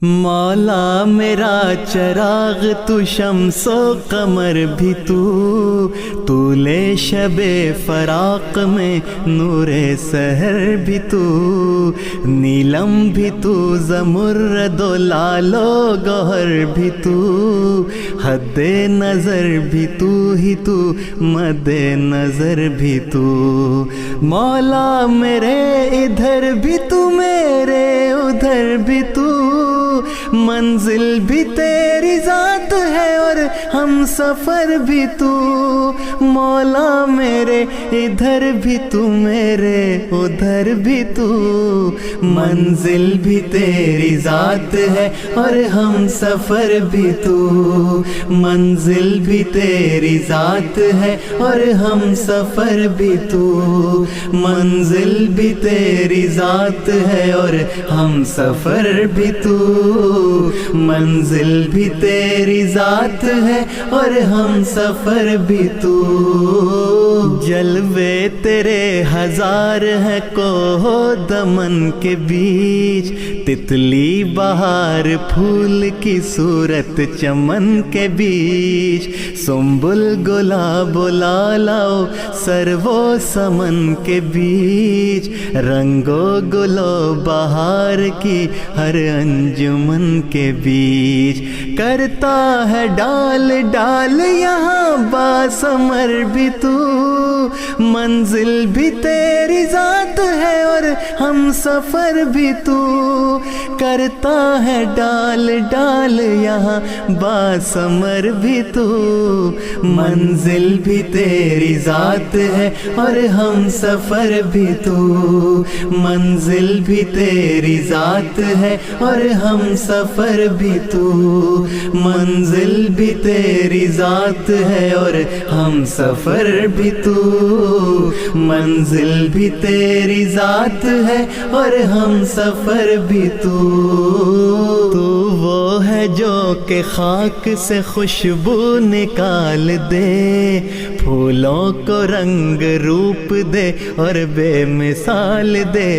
مولا میرا چراغ تو شمس و قمر بھی تو لے شب فراق میں نور سحر بھی تو، نیلم بھی تو، زمرد و لال و گوہر بھی تو، حد نظر بھی تو ہی تو، مد نظر بھی تو، مولا میرے ادھر بھی تو، میرے ادھر بھی تو، منزل بھی تیری ذات ہے اور ہم سفر بھی تو، مولا میرے ادھر بھی تو، میرے ادھر بھی تو، منزل بھی تیری ذات ہے اور ہم سفر بھی تو، منزل بھی تیری ذات ہے اور ہم سفر بھی تو، منزل بھی تیری ذات ہے اور ہم سفر بھی تو، منزل بھی تیری ذات ہے اور ہم سفر بھی تو، جلوے تیرے ہزار ہیں کوہ دمن کے بیچ، تتلی بہار پھول کی صورت چمن کے بیچ، سنبل گلاب و لالاؤ سرو سمن کے بیچ، رنگو گلو بہار کی ہر انجمن کے بیچ، کرتا ہے ڈال ڈال یہاں باسمر بھی تو، منزل بھی تیری ذات ہے اور ہم سفر بھی تو، کرتا ہے ڈال ڈال یہاں باسمر بھی تو، منزل بھی تیری ذات ہے اور ہم سفر بھی تو، منزل بھی تیری ذات ہے اور ہم سفر بھی تو، منزل بھی تیری ذات ہے اور ہم سفر بھی تو، منزل بھی تیری ذات ہے اور ہم سفر بھی تو، تو وہ ہے جو کہ خاک سے خوشبو نکال دے، پھولوں کو رنگ روپ دے اور بے مثال دے،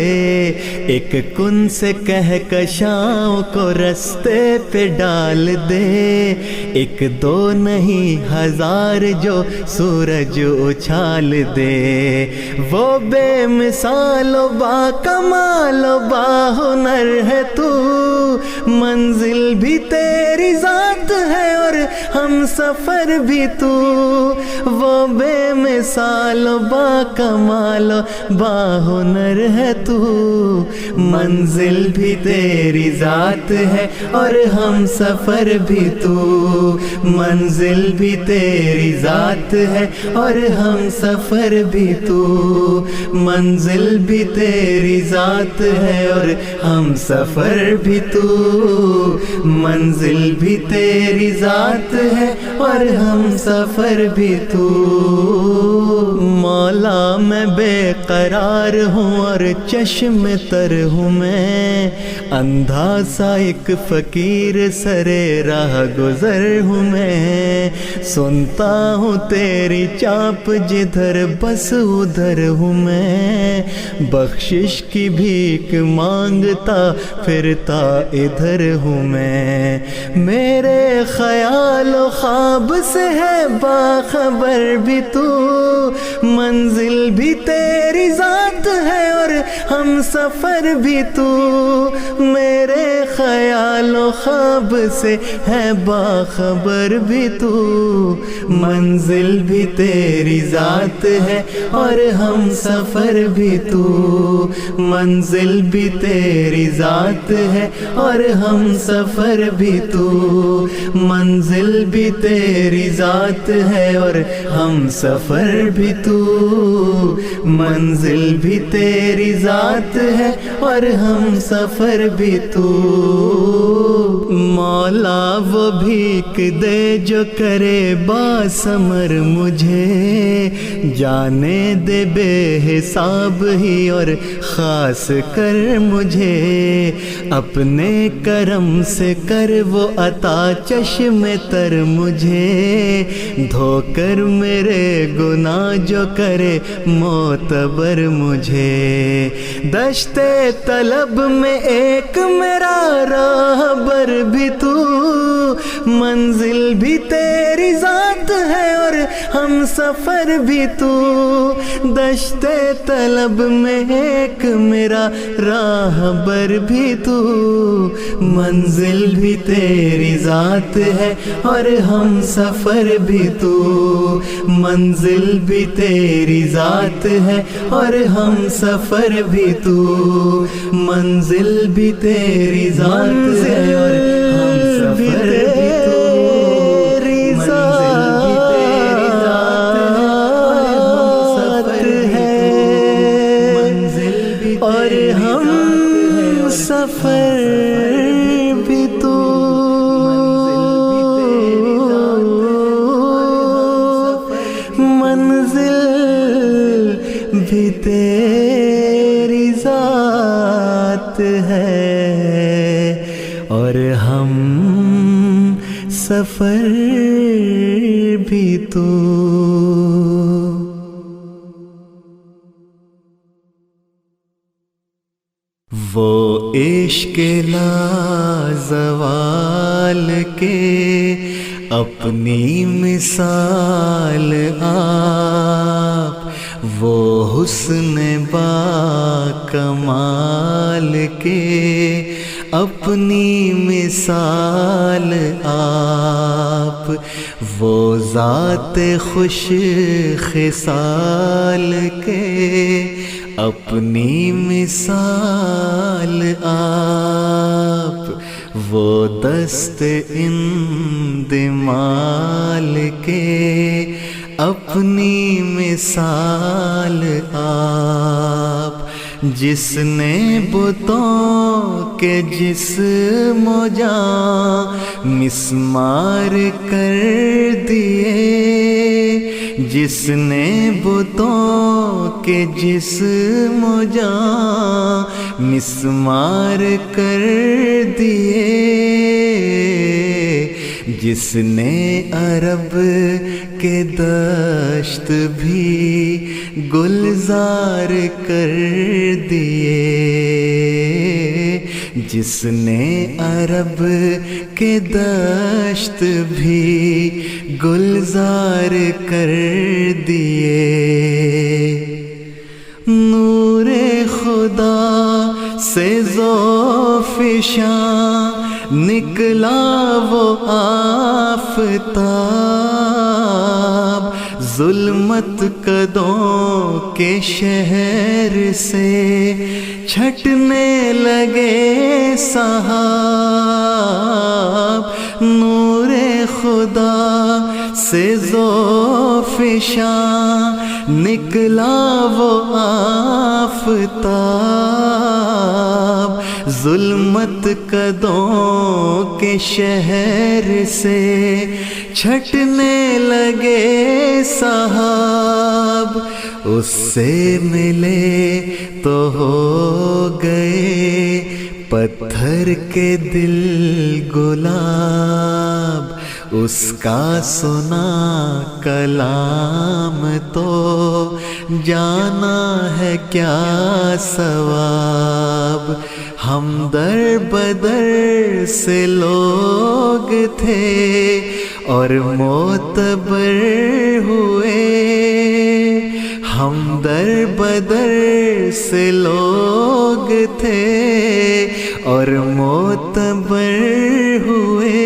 ایک کن سے کہکشاؤں کو رستے پہ ڈال دے، ایک دو نہیں ہزار جو سورج اچھال دے، وہ بے مثال و با کمال و با ہنر ہے تو، منزل بھی تیری ذات ہے اور ہم سفر بھی تو، وہ بے مثال و با کمال و با ہنر ہے تو، منزل بھی تیری ذات ہے اور ہم سفر بھی تو، منزل بھی تیری ذات ہے اور ہم سفر بھی تو، منزل بھی تیری ذات ہے اور ہم سفر بھی تو، منزل بھی تیری ذات ہے اور ہم سفر بھی تو، مولا میں بے قرار ہوں اور چشم تر ہوں میں، اندھا سا ایک فقیر سرے راہ گزر ہوں میں، سنتا ہوں تیری چاپ جدھر بس ادھر ہوں میں، بخشش کی بھیک مانگتا پھرتا ادھر ہوں میں، میرے خیال و خواب سے ہے باخبر بھی تو، منزل بھی تیری ذات ہے اور ہم سفر بھی تو، میرے خیال و خواب سے ہے باخبر بھی تو، منزل بھی تیری ذات ہے اور ہم سفر بھی تو، منزل بھی تیری ذات ہے اور ہم سفر بھی تو، منزل بھی تیری ذات ہے اور ہم سفر بھی تو، منزل بھی تیری ذات ہے اور ہم سفر بھی تو، مولا وہ بھیک دے جو کرے باسمر مجھے، جانے دے بے حساب ہی اور خاص کر مجھے، اپنے کرم سے کر وہ عطا چشم تر مجھے، دھو کر میرے گناہ جو کرے معتبر مجھے، دشت طلب میں ایک میرا راہبر بھی تو، منزل بھی تیری ذات ہے اور ہم سفر بھی تو، دشت طلب میں ایک میرا راہبر بھی تو، منزل بھی تیری ذات ہے اور ہم سفر بھی تو، منزل بھی تیری ذات ہے اور ہم سفر بھی تو، منزل بھی تیری ذات ہے اور ہم سفر بھی تو، اور ہم سفر بھی تو، منزل بھی تیری ذات ہے اور ہم سفر بھی تو۔ وہ عشق لازوال کے اپنی مثال آپ، وہ حسن با کمال کے اپنی مثال آپ، وہ ذات خوش خصال کے اپنی مثال آپ، وہ دست اندمال کے اپنی مثال آپ، جس نے بتوں کے جسم و جاں مسمار کر دیے، جس نے بتوں کے جسم و جاں مسمار کر دیے، جس نے عرب کے دشت بھی گلزار کر دیے، جس نے عرب کے دشت بھی گلزار کر دیے، نور خدا سے ذوفشاں نکلا وہ آفتاب، ظلمت قدوں کے شہر سے چھٹنے لگے سحاب، نور خدا سے ذوفشاں نکلا وہ آفتاب، ظلمت قدوں کے شہر سے چھٹنے لگے صحاب، اس سے ملے تو ہو گئے پتھر کے دل گلاب، اس کا سنا کلام تو جانا ہے کیا ثواب، ہم در بدر سے لوگ تھے اور معتبر ہوئے، ہم در بدر سے لوگ تھے اور معتبر ہوئے،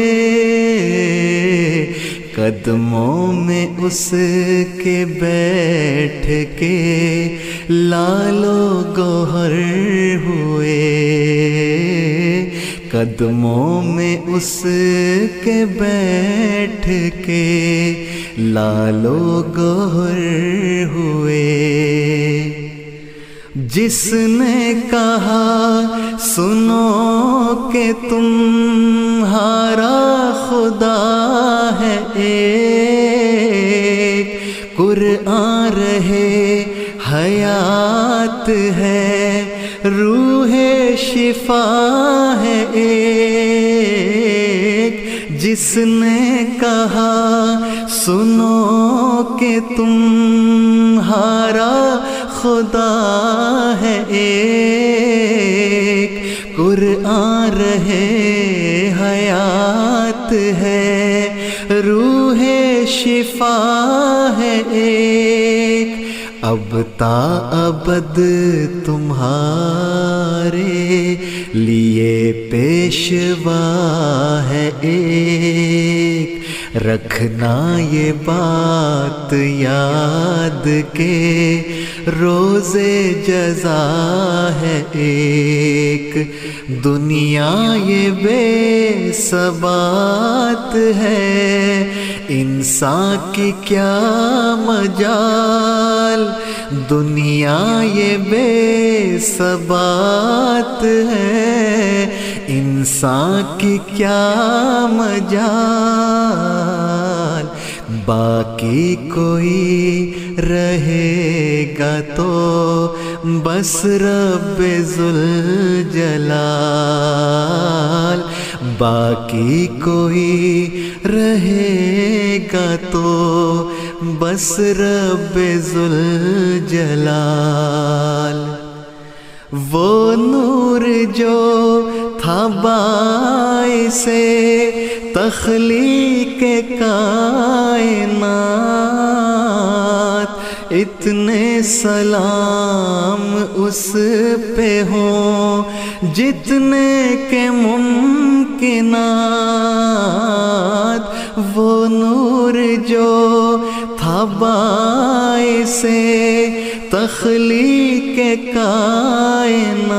قدموں میں اس کے بیٹھ کے لال و گوہر ہوئے، قدموں میں اس کے بیٹھ کے لال و گوہر ہوئے، جس نے کہا سنو کہ تمہارا خدا ہے ایک، قرآن رہے حیات ہے روح شفا ہے ایک، جس نے کہا سنو کہ تمہارا خدا ہے ایک، قرآن رہے حیات شفا ہے ایک، اب تا ابد تمہارے لیے پیشوا ہے ایک۔ رکھنا یہ بات یاد کہ روز جزا ہے ایک، دنیا یہ بے ثبات ہے، انسان کی کیا مجال، دنیا یہ بے ثبات ہے، انسان کی کیا مجال، باقی کوئی رہے گا تو بس رب ذوالجلال، باقی کوئی رہے گا تو بس رب ذوالجلال۔ وہ نور جو تھا باعث تخلیق کائنات، اتنے سلام اس پہ ہوں جتنے کے ممکنات، وہ نور جو تھا باعث تخلیق کائنات،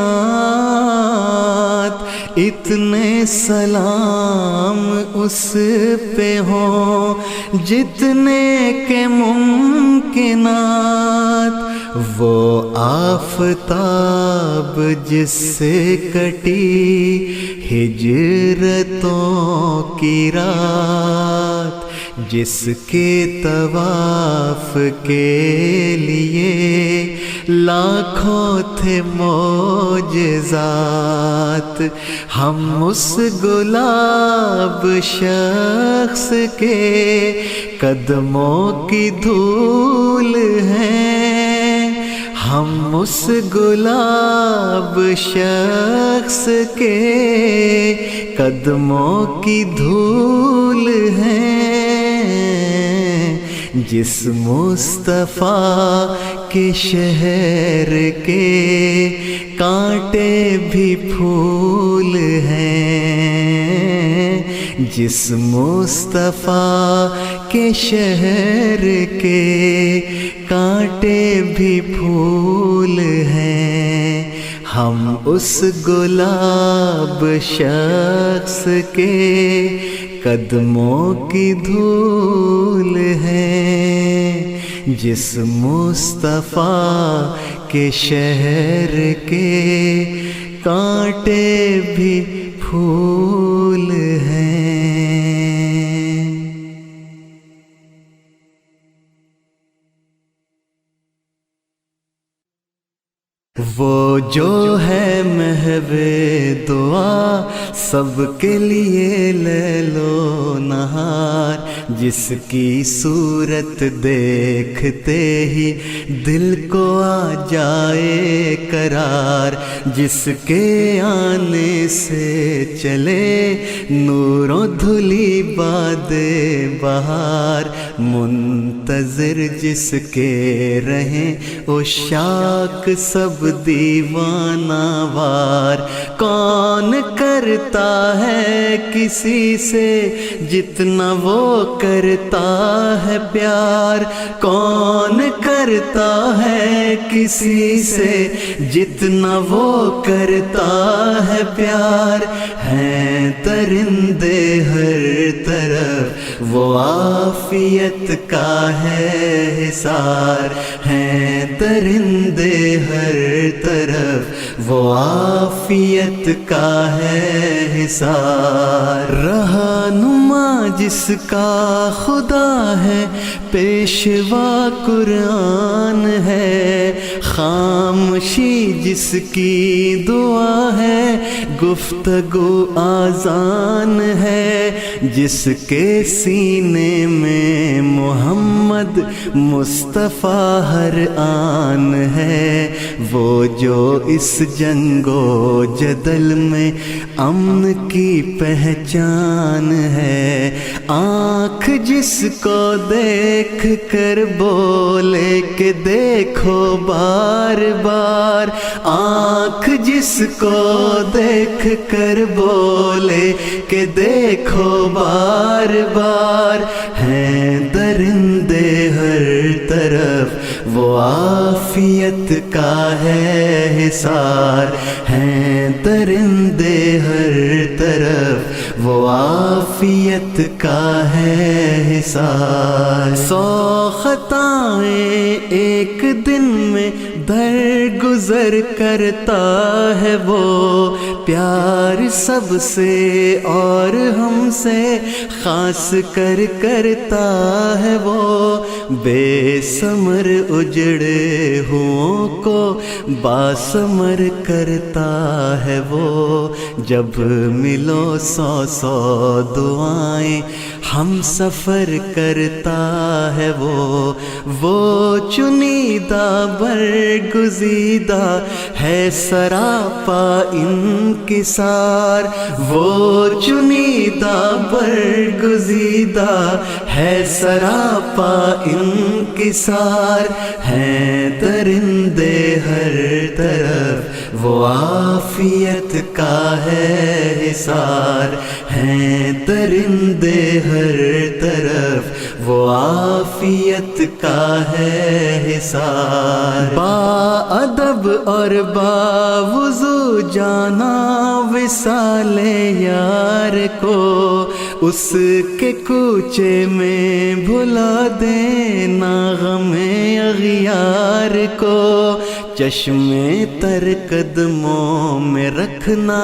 اتنے سلام اس پہ ہوں جتنے کے ممکنات، وہ آفتاب جس سے کٹی ہجرتوں کی رات، جس کے طواف کے لیے لاکھوں تھے معجزات، ہم اس گلاب شخص کے قدموں کی دھول ہیں، ہم اس گلاب شخص کے قدموں کی دھول ہیں، جس مصطفیٰ کے شہر کے کانٹے بھی پھول ہیں، جس مصطفیٰ کے شہر کے کانٹے بھی پھول ہیں، ہم اس گلاب شخص کے قدموں کی دھول ہیں، جس مصطفیٰ کے شہر کے کانٹے بھی پھول ہیں۔ وہ جو ہے محو دعا سب کے لیے لیل و نہار، جس کی صورت دیکھتے ہی دل کو آ جائے قرار، جس کے آنے سے چلے نوروں دھلی باد بہار، منتظر جس کے رہیں عشاق سب دیوانہ وار، کون کرتا ہے کسی سے جتنا وہ کرتا ہے پیار، کون کرتا ہے کسی سے جتنا وہ کرتا ہے پیار، ہیں درندے ہر طرف وہ عافیت کا ہے حصار، ہیں درندے ہر طرف وہ عافیت کا ہے حصار، رہنما جس کا خدا ہے پیشوا قرآن ہے، خاموشی جس کی دعا ہے گفتگو آذان ہے، جس کے سینے میں محمد مصطفیٰ ہر آن ہے، وہ جو اس جنگ و جدل میں امن کی پہچان ہے، آنکھ جس کو دیکھ کر بولے کہ دیکھو بار بار، آنکھ جس کو دیکھ کر بولے کہ دیکھو بار بار، ہیں درندے ہر طرف وہ عافیت کا ہے حصار، ہیں درندے ہر طرف وہ عافیت کا ہے حصار۔ 100 خطائیں ایک دن میں درگزر کرتا ہے وہ، پیار سب سے اور ہم سے خاص کر کرتا ہے وہ، بے ثمر اجڑے ہوں کو باثمر کرتا ہے وہ، جب ملو 100 دعائیں ہم سفر کرتا ہے وہ چنیدہ برگزیدہ ہے سراپا انکسار، وہ چنیدہ برگزیدہ ہے سراپا انکسار، ہیں درندے ہر طرف وہ عافیت کا ہے حصار، ہیں درندے ہر طرف وہ عافیت کا ہے حصار۔ با ادب اور با وضو جانا وصال یار کو، اس کے کوچے میں بھلا دینا غم اغیار کو، چشمے تر قدموں میں رکھنا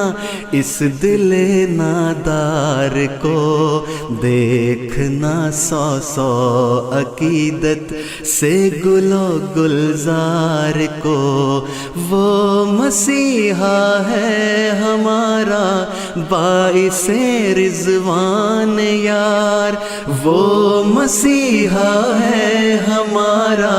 اس دل نادار کو، دیکھنا 100 عقیدت سے گلو گلزار کو، وہ مسیحا ہے ہمارا باعث رضوان یار، وہ مسیحا ہے ہمارا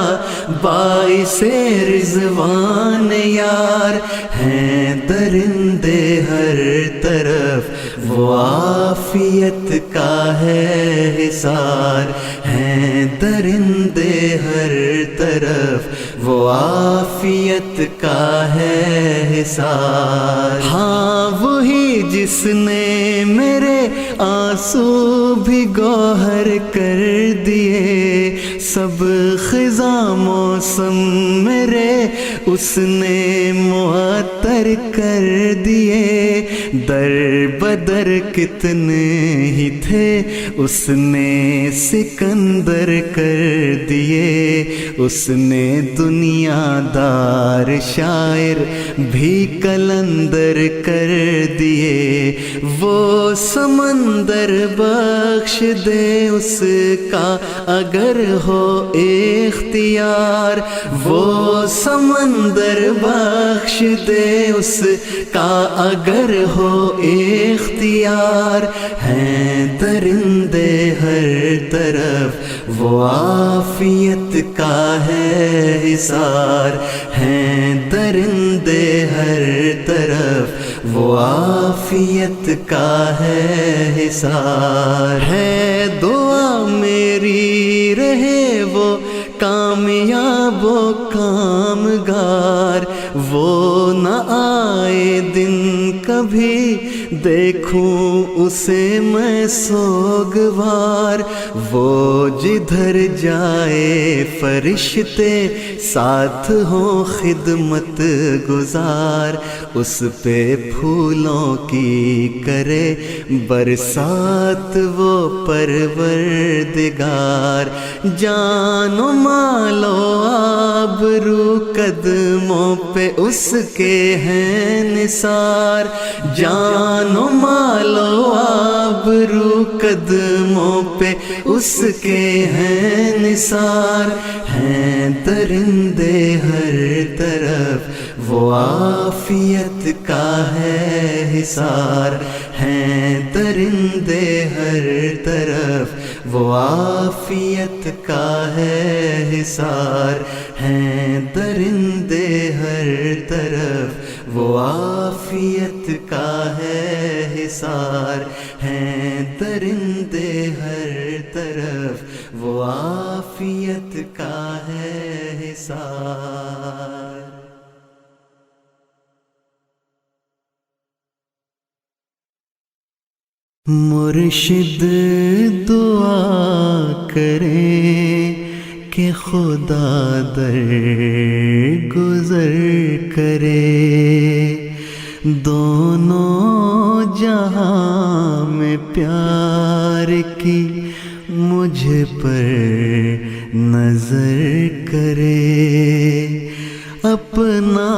باعث رضوان یار، ہیں درندے ہر طرف وہ عافیت کا ہے حصار، ہیں درندے ہر طرف وہ عافیت کا ہے حصار۔ ہاں وہی جس نے میرے آنسو بھی گوہر کر دیے، سب خزاں موسم میرے اس نے معطر کر دیے، در بدر کتنے ہی تھے اس نے سکندر کر دیے، اس نے دنیا دار شاعر بھی کلندر کر دیے، وہ سمندر بخش دے اس کا اگر ہو اختیار، وہ سمندر بخش دے اس کا اگر ہو اختیار، ہیں درندے ہر طرف وہ عافیت کا ہے حصار، ہیں درندے ہر طرف وہ عافیت کا ہے حصار، ہے دعا میری رہے وہ کامیاب و کامگار، وہ نہ آئے دن کبھی دیکھوں اسے میں سوگوار، وہ جدھر جائے فرشتے ساتھ ہوں خدمت گزار، اس پہ پھولوں کی کرے برسات وہ پروردگار، جان و مال و آبرو قدموں پہ اس کے ہیں نثار، جان و مال و آبرو قدموں پہ اس کے ہیں نثار، ہیں درندے ہر طرف وہ عافیت کا ہے حصار، ہیں درندے ہر طرف وہ عافیت کا ہے حصار، ہیں درندے ہر طرف وہ عافیت کا ہے حصار، ہیں درندے مرشد دعا کرے کہ خدا در گزر کرے، دونوں جہاں میں پیار کی مجھ پر نظر کرے، اپنا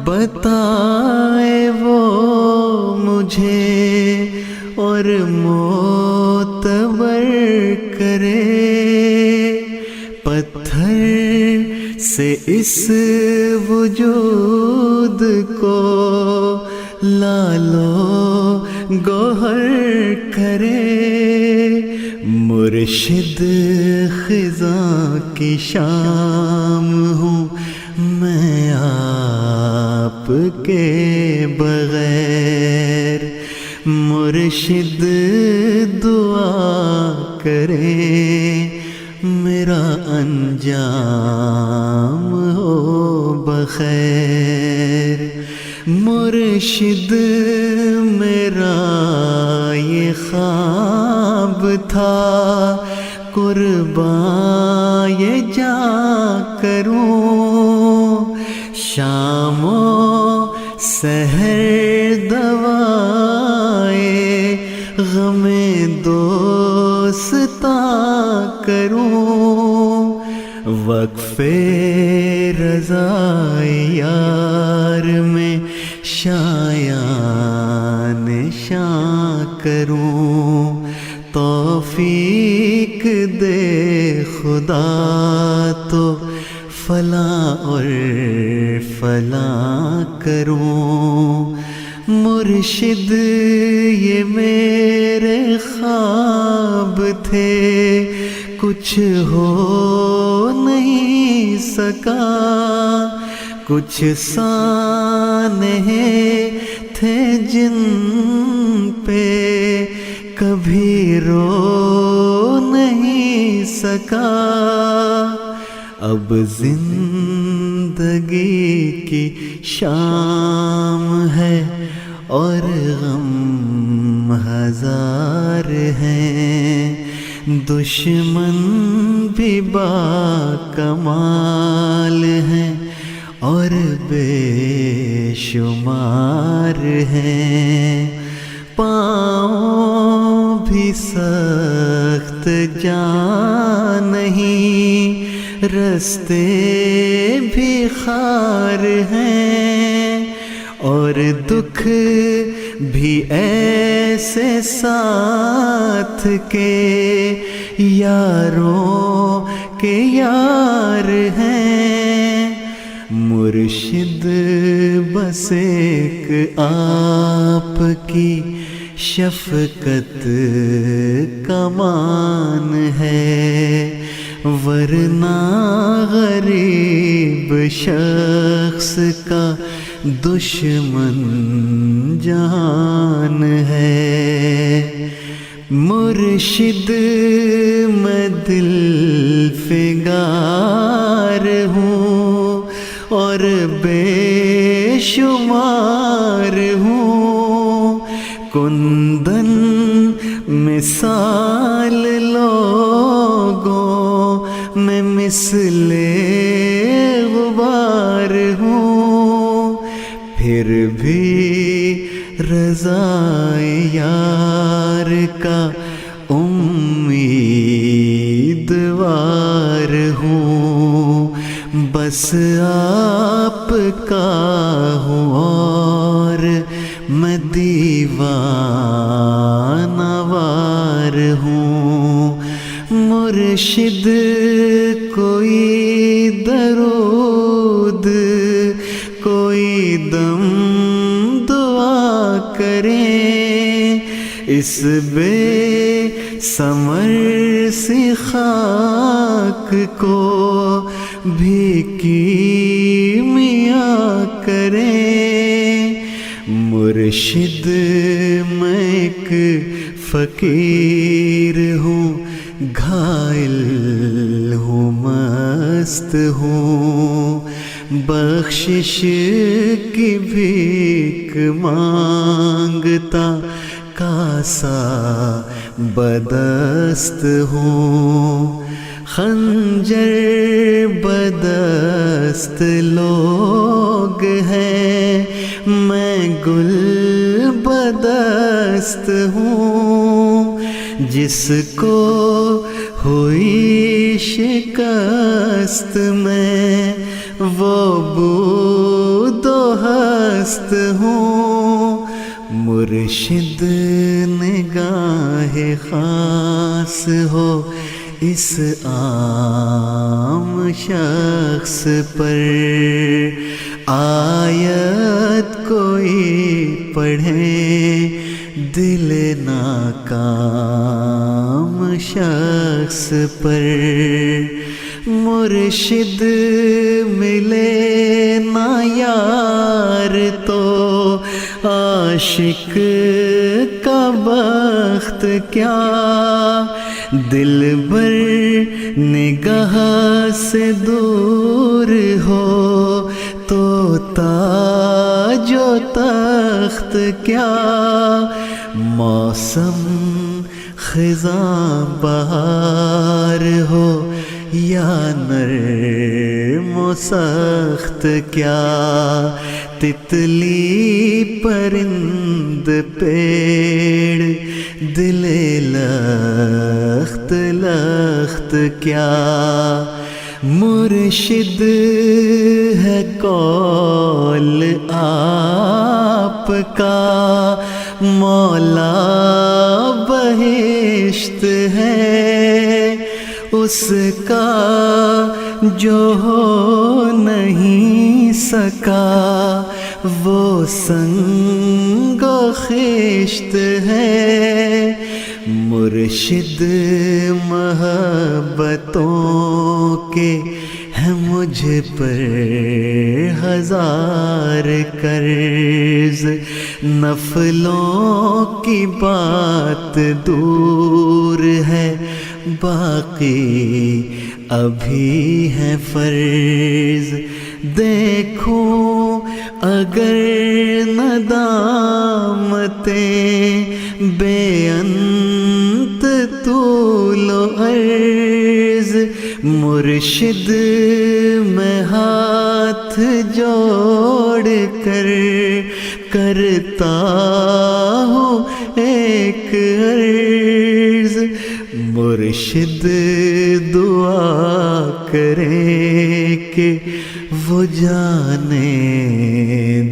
بتائے وہ مجھے اور معتبر کرے، پتھر سے اس وجود کو لالو گوہر کرے، مرشد خزاں کی شام ہوں میں آپ کے بغیر، مرشد دعا کرے میرا انجام ہو بخیر، مرشد میرا یہ خواب تھا قربان یہ جا کروں، شام و سحر دوائے غم دوستاں کروں، وقف رضا یار میں شایان شاں کروں، توفیق دے خدا تو فلاں اور فلاں کروں، مرشد یہ میرے خواب تھے کچھ ہو نہیں سکا، کچھ سانحے تھے جن پہ کبھی رو نہیں سکا، اب زندگی کی شام ہے اور غم ہزار ہیں، دشمن بھی با کمال ہیں اور بے شمار ہیں، پاؤں بھی سخت جان نہیں، رستے بھی خار ہیں، اور دکھ بھی ایسے ساتھ کے یاروں کے یار ہیں، مرشد بس ایک آپ کی شفقت کمان ہے، ورنہ غریب شخص کا دشمن جان ہے، مرشد میں دل فگار ہوں اور بے شمار ہوں، کندن مثال لوگوں میں مثل غبار ہوں، پھر بھی رضا یار کا امیدوار ہوں، بس آپ کا ہوں اور میں دیوانہ وار ہوں، مرشد کوئی درود کوئی دم دعا کریں، اس بے ثمر سی خاک کو بھی کیمیا کریں، مرشد میں ایک فقیر ہوں، گھائل ہوں مست ہوں، بخشش کی بھیک مانگتا کا سا بدست ہوں، خنجر بدست لوگ ہیں، میں گل بدست ہوں، جس کو ہوئی شکست میں وہ بود و ہست ہوں، مرشد نگاہ خاص ہو اس عام شخص پر، آیت کوئی پڑھے دل ناکام شخص پر، مرشد ملے نہ یار تو عاشق کا بخت کیا، دلبر نگاہ سے دور ہو تو تاج و تخت کیا، موسم خزاں بہار ہو یا نرم و سخت کیا، تتلی پرند پیڑ دل لخت لخت کیا، مرشد ہے قول آپ کا، مولا بہشت ہے اس کا جو ہو نہیں سکا، وہ سنگ و خشت ہے، مرشد محبتوں کے ہے مجھ پر ہزار قرض، نفلوں کی بات دور ہے، باقی ابھی ہے فرض، دیکھوں اگر ندامتیں بے انت طول و عرض، مرشد میں ہاتھ جوڑ کر کرتا ہوں ایک عرض، مرشد دعا کرے کہ وہ جانے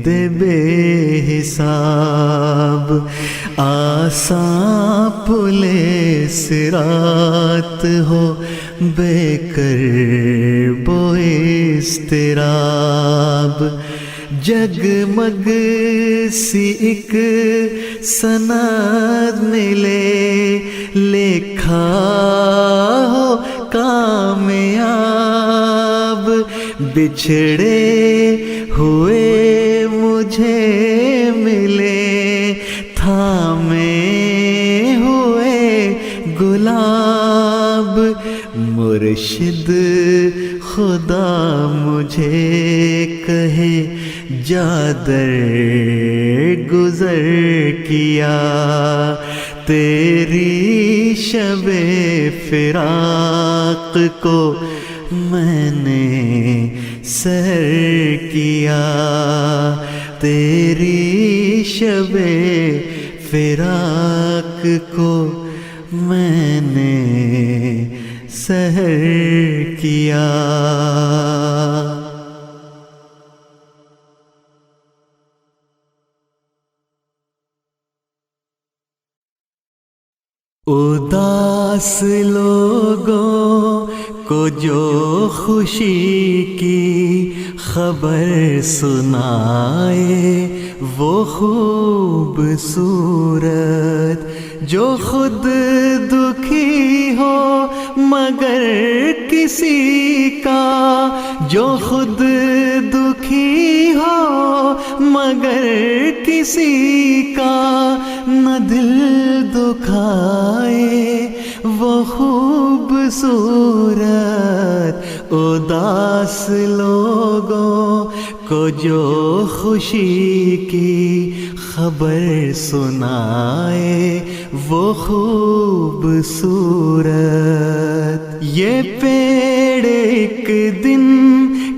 دے بے حساب، آساں پلے صراط ہو بے کرب و اضطراب، جگمگ سی ایک سند ملے لکھا ہو کامیاب، بچھڑے ہوئے مجھے ملے تھامے ہوئے گلاب، مرشد خدا مجھے کہے جا در گزر کیا، تیری شب فراق کو میں نے سحر کیا، تیری شب فراق کو میں نے سحر کیا۔ اداس لوگوں کو جو خوشی کی خبر سنائے، وہ خوبصورت جو خود دکھی ہو مگر کسی کا، جو خود دکھی ہو مگر کسی کا، نہ دل دکھائے وہ خوبصورت۔ اداس لوگوں کو جو خوشی کی خبر سنائے وہ خوبصورت. یہ پیڑ ایک دن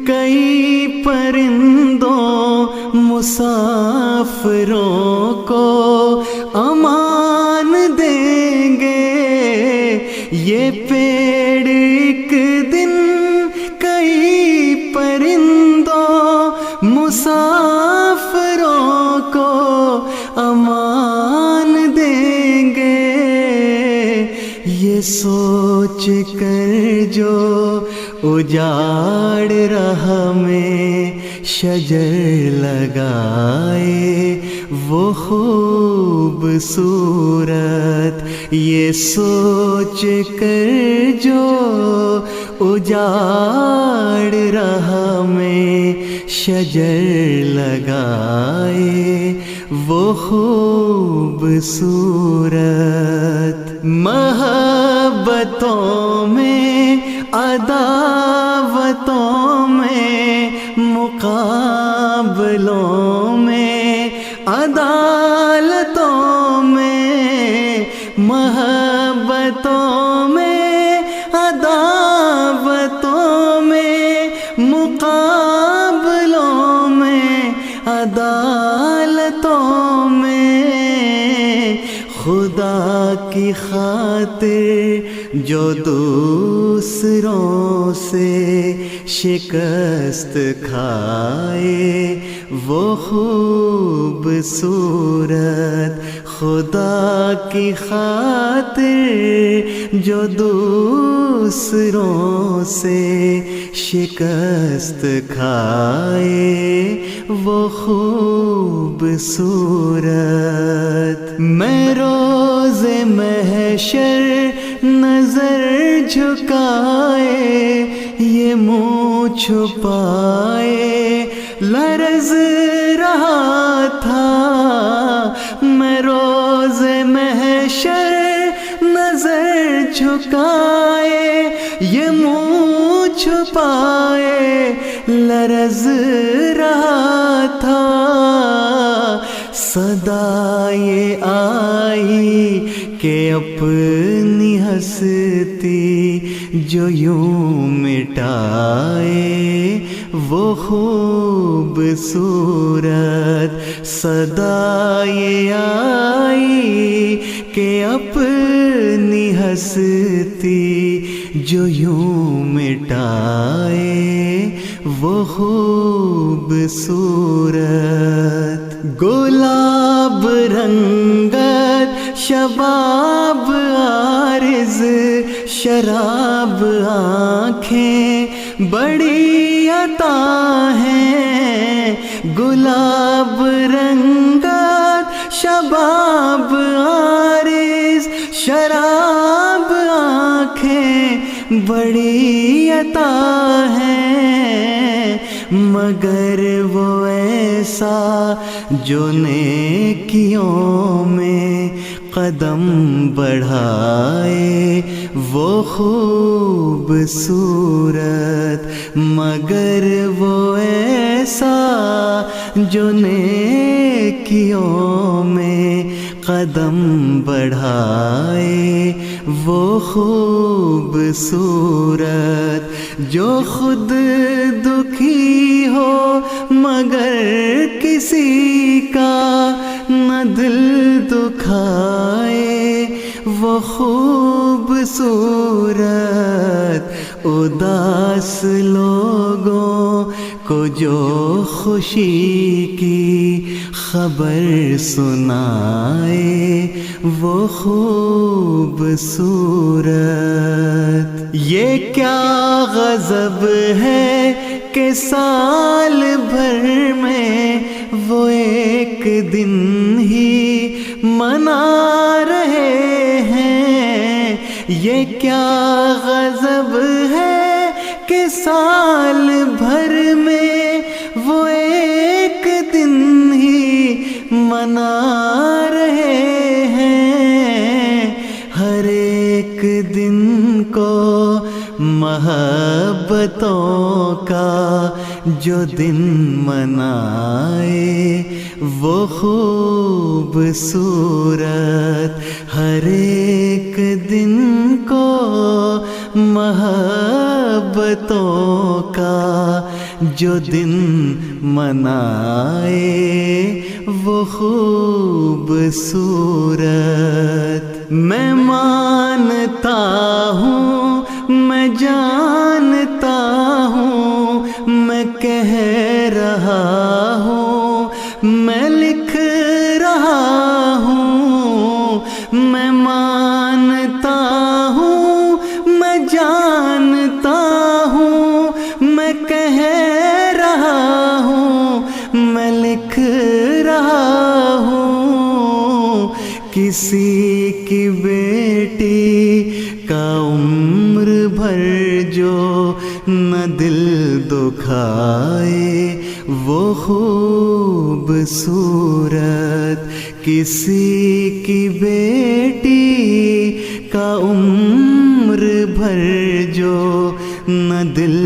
کئی پرندوں مسافروں کو امان دیں گے. یہ پیڑ ایک دن کئی پرندوں مسافروں کو امان دیں گے. یہ سوچ کر جو اجاڑ رہا میں شجر لگائے وہ خوبصورت. یہ سوچ کر جو اجاڑ رہا میں شجر لگائے وہ خوبصورت. محبتوں میں عداوتوں میں مقابلوں میں عدالتوں میں محبتوں میں عداوتوں میں مقابلوں میں عدالتوں میں خدا کی خاطر جو دوسروں سے شکست کھائے وہ خوبصورت. خدا کی خاطر جو دوسروں سے شکست کھائے وہ خوبصورت. میں روز محشر نظر جھکائے یہ منہ چھپائے لرز رہا تھا. میں روز محشر نظر جھکائے یہ منہ چھپائے لرز رہا تھا. صدا یہ آئی کہ اپنی ہستی جو یوں مٹائے وہ خوبصورت. صدا یہ آئی کہ اپنی ہستی جو یوں مٹائے وہ خوبصورت. گلاب رنگت شباب عارض شراب آنکھیں بڑی عطا ہیں. گلاب رنگت شباب عارض شراب آنکھیں بڑی عطا ہیں. مگر وہ ایسا جو نیکیوں میں قدم بڑھائے وہ خوبصورت. مگر وہ ایسا جو نیکیوں میں قدم بڑھائے وہ خوبصورت. جو خود دکھی ہو مگر کسی کا نہ دل دکھائے وہ خوبصورت. اداس لوگوں کو جو خوشی کی خبر سنائے وہ خوبصورت. یہ کیا غضب ہے کہ سال بھر میں وہ ایک دن ہی منا رہے ہیں. یہ کیا غضب ہے کہ سال بھر میں وہ ایک دن ہی منا رہے ہیں. ہر ایک دن کو محبتوں کا جو دن منائے وہ خوبصورت، ہر ایک دن کو محبتوں کا جو دن منائے وہ خوبصورت۔ میں مانتا ہوں، میں جانتا ہوں، میں کہہ رہا ہوں، میں لکھ رہا ہوں، میں مانتا ہوں، میں جانتا ہوں، میں کہہ رہا ہوں، میں لکھ رہا ہوں، کسی کی بیٹی کا عمر بھر جو نہ دل دکھائے وہ خوبصورت، کسی کی بیٹی کا عمر بھر جو نہ دل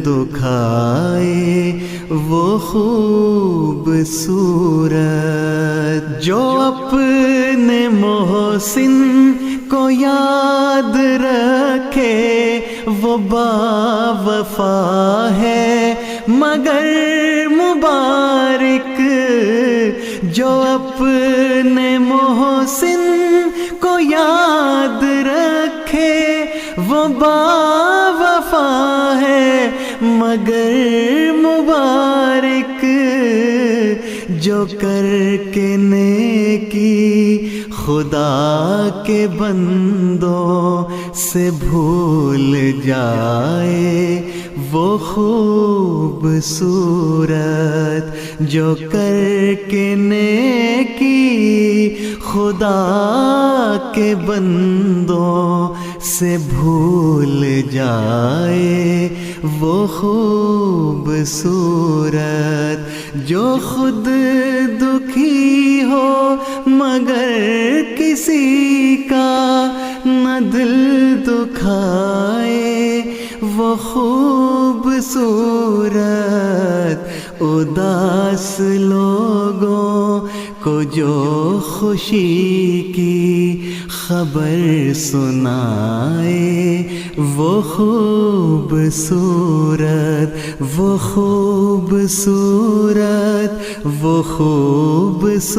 دکھائے وہ خوبصورت، جو اپنے محسن کو یاد رکھے وہ باوفا ہے مگر مبارک، جو اپنے محسن کو یاد رکھے وہ باوفا ہے مگر مبارک، جو کر کے نیکی خدا کے بندوں سے بھول جائے وہ خوبصورت، جو کر کے نیکی خدا کے بندوں سے بھول جائے وہ خوبصورت، جو خود دکھی ہو مگر کسی کا نہ دل دکھائے وہ خوبصورت، اداس لوگوں کو جو خوشی کی خبر سنائے وہ خوبصورت، وہ خوبصورت، وہ خوبصورت،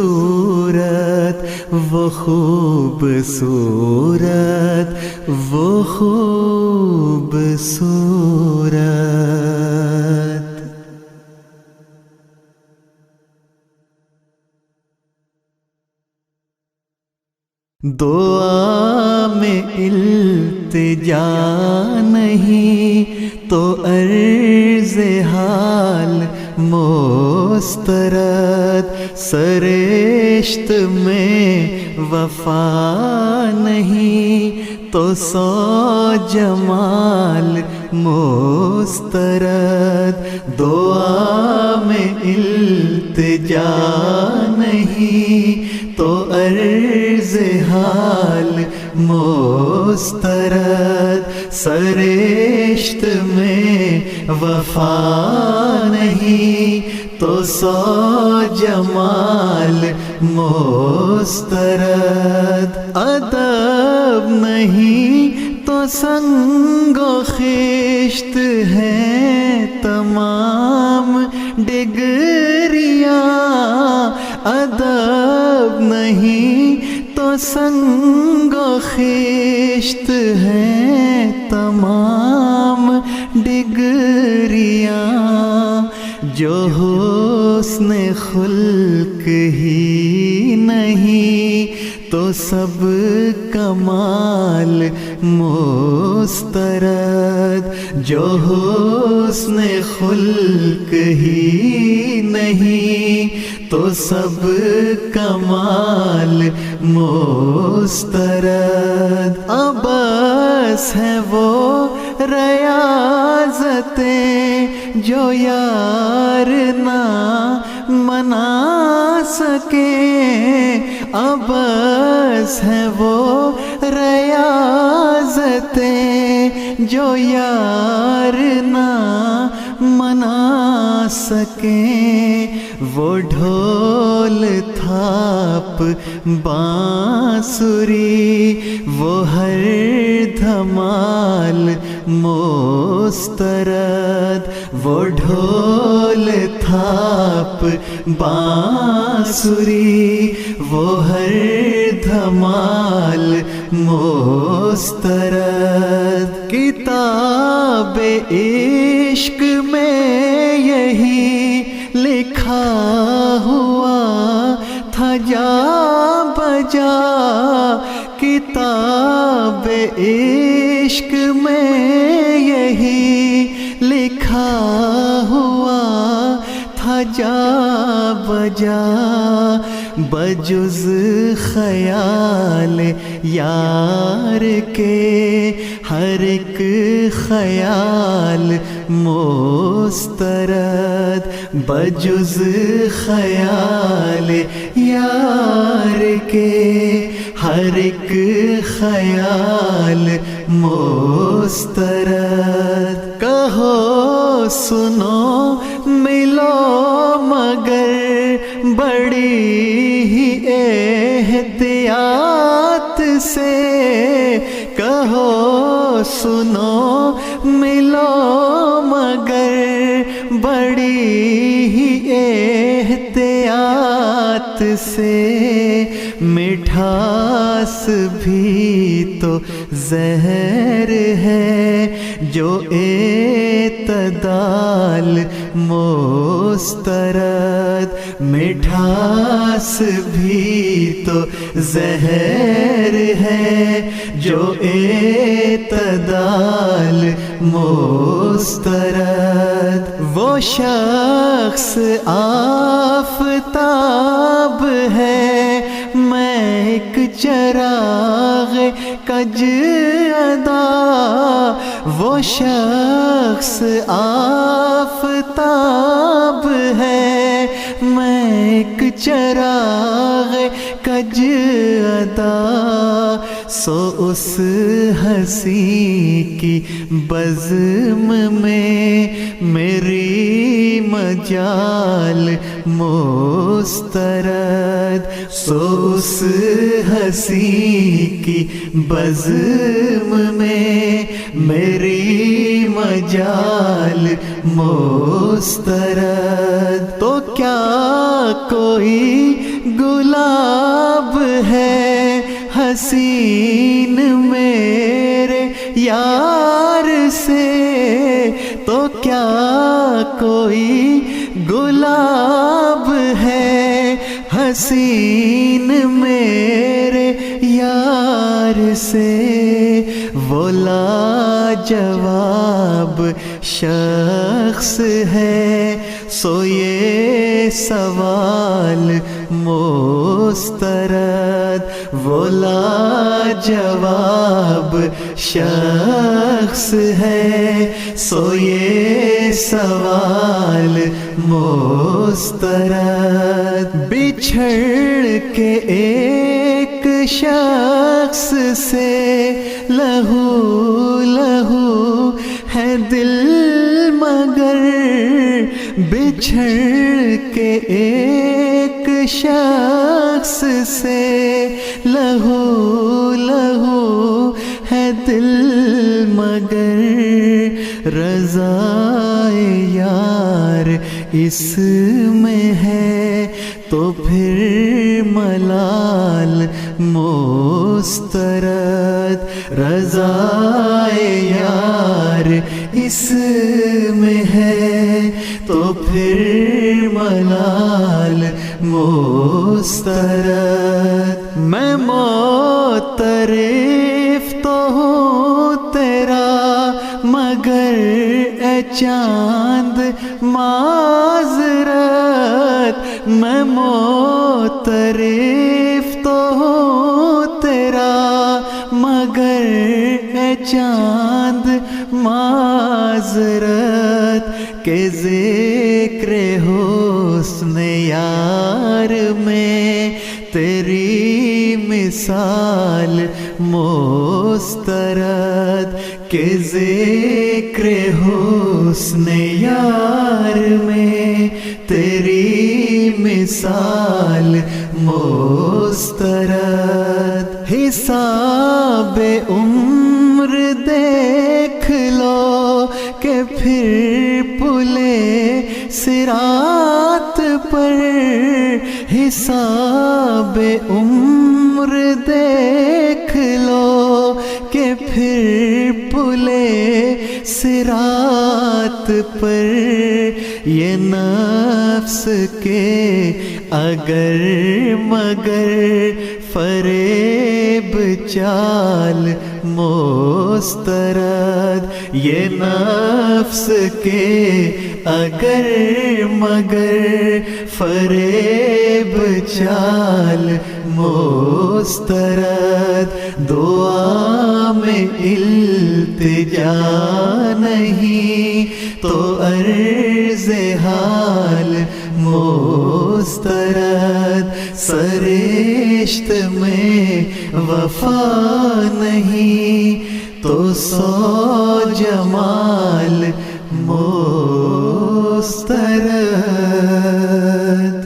وہ خوبصورت، وہ خوبصورت۔ دعا میں التجا نہیں تو عرض حال مسترد، سرشت میں وفا نہیں تو سو جمال مسترد، دعا میں التجا نہیں تو عرض حال مسترد، سرشت میں وفا نہیں تو سو جمال مسترد، ادب نہیں تو سنگ و خشت ہیں تمام ڈگریاں، ادب نہیں تو سنگ و خشت ہیں تمام ڈگریاں، جو حسن خلق ہی نہیں تو سب کمال مسترد، جو حسن خلق ہی نہیں تو سب کمال مسترد، عبث ہے وہ ریاضتیں جو یار نہ منا سکیں، عبث ہے وہ ریاضتیں جو یار نہ منا سکیں وہ ڈھول تھاپ بانسری، وہ ہر دھمال مسترد، وہ ڈھول تھاپ بانسری، وہ ہر دھمال مسترد۔ کتاب عشق میں یہی لکھا ہوا تھا جا بجا، کتاب عشق میں یہی لکھا ہوا تھا جا بجا، بجز خیال یار کے ہر ایک خیال مسترد، بجز خیال یار کے ہر ایک خیال مسترد۔ کہو سنو ملو مگر بڑی ہی احتیاط سے، کہو سنو ملو مگر بڑی ہی احتیاط سے، مٹھاس بھی تو زہر ہے جو اعتدال مسترد، مٹھاس بھی تو زہر ہے جو اعتدال مسترد۔ وہ شخص آفتاب ہے، میں ایک چراغ کج ادا، وہ شخص آفتاب ہے، میں ایک چراغ کج ادا، سو اس ہنسی کی بزم میں میری مجال مسترد، سو اس ہنسی کی بزم میں میری مجال مسترد۔ تو کیا کوئی گلاب ہے حسین میرے یار سے، تو کیا کوئی گلاب ہے حسین میرے یار سے، وہ لاجواب شخص ہے، سو یہ سوال مسترد، وہ لاجواب شخص ہے، سو یہ سوال مسترد۔ بچھڑ کے ایک شخص سے لہو لہو ہے دل مگر، بچھڑ کے ایک شخص سے لہو لہو ہے دل مگر، رضائے یار اس میں ہے تو پھر ملال مسترد، رضائے یار اس میں ہے تو پھر ملال مسترد۔ میں معترف تو ہوں تیرا مگر اے چاند معذرت، میں معترف تو ہوں تیرا مگر اے چاند معذرت، کہ ذکر حسن یار میں تیری مثال مسترد کہ ذکر حسن یار میں تیری مثال مسترد حساب عمر دیکھ لو کہ پھر پلے صراط پر حساب عمر دیکھ لو کہ پھر پلے صراط پر یہ نفس کے اگر مگر فریب چال مسترد یہ نفس کے اگر مگر فریب چال مسترد دعا میں التجا نہیں تو عرض حال مسترد سرشت میں وفا نہیں تو سو جمال مسترد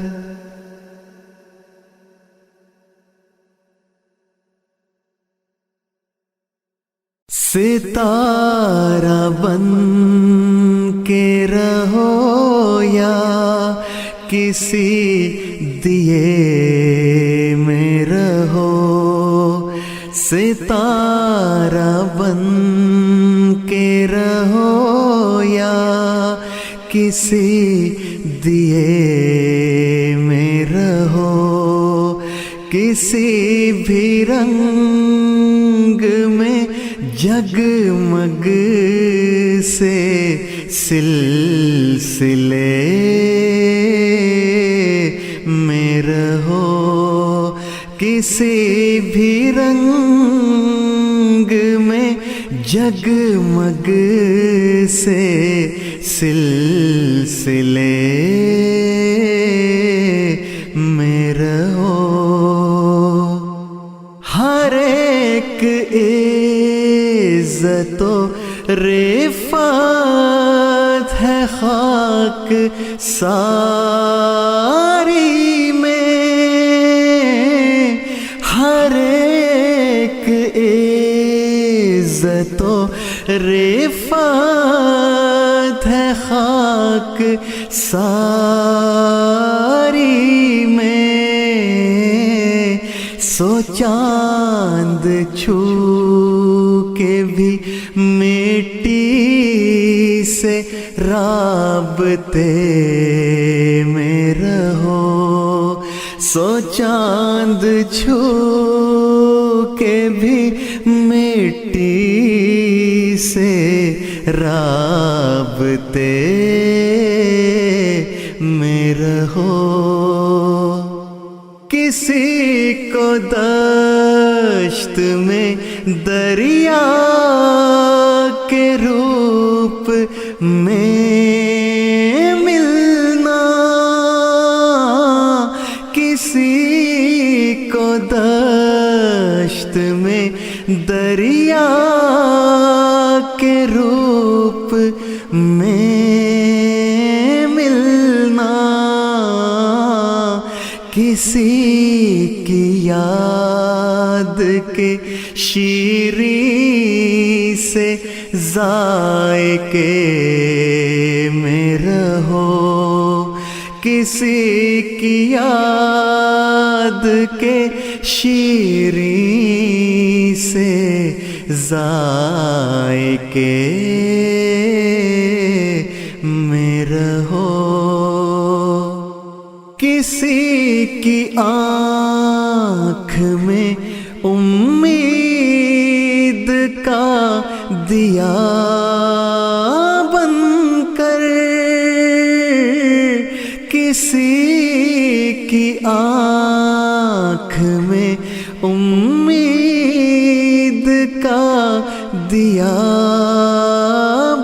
ستارہ بن کے رہو یا کسی دیے میں رہو ستارہ بن کے رہو یا کسی دیے میں رہو کسی بھی رنگ میں جگمگ سے سلسلے میں رہو کسی بھی رنگ میں جگمگ سے سلسلے میں رہو ہر ایک عزت و رفعت ہے خاک ساری میں ہر ایک عزت و رفعت ہے خاک ساری میں سو چاند چھو کے بھی مٹی سے رابطے میں رہو سو چاند چھو کے بھی مٹی سے رابطے میں رہو کسی کو دشت میں دریا کے روپ میں ملنا کسی کو دشت میں دریا کے روپ میں ملنا کسی کی یاد کے شیریں سے ذائقے میں رہو کسی کی یاد کے شیریں سے ذائقے میں رہو کسی کی آنکھ میں امید کا دیا بن کر کسی کی آنکھ میں امید کا دیا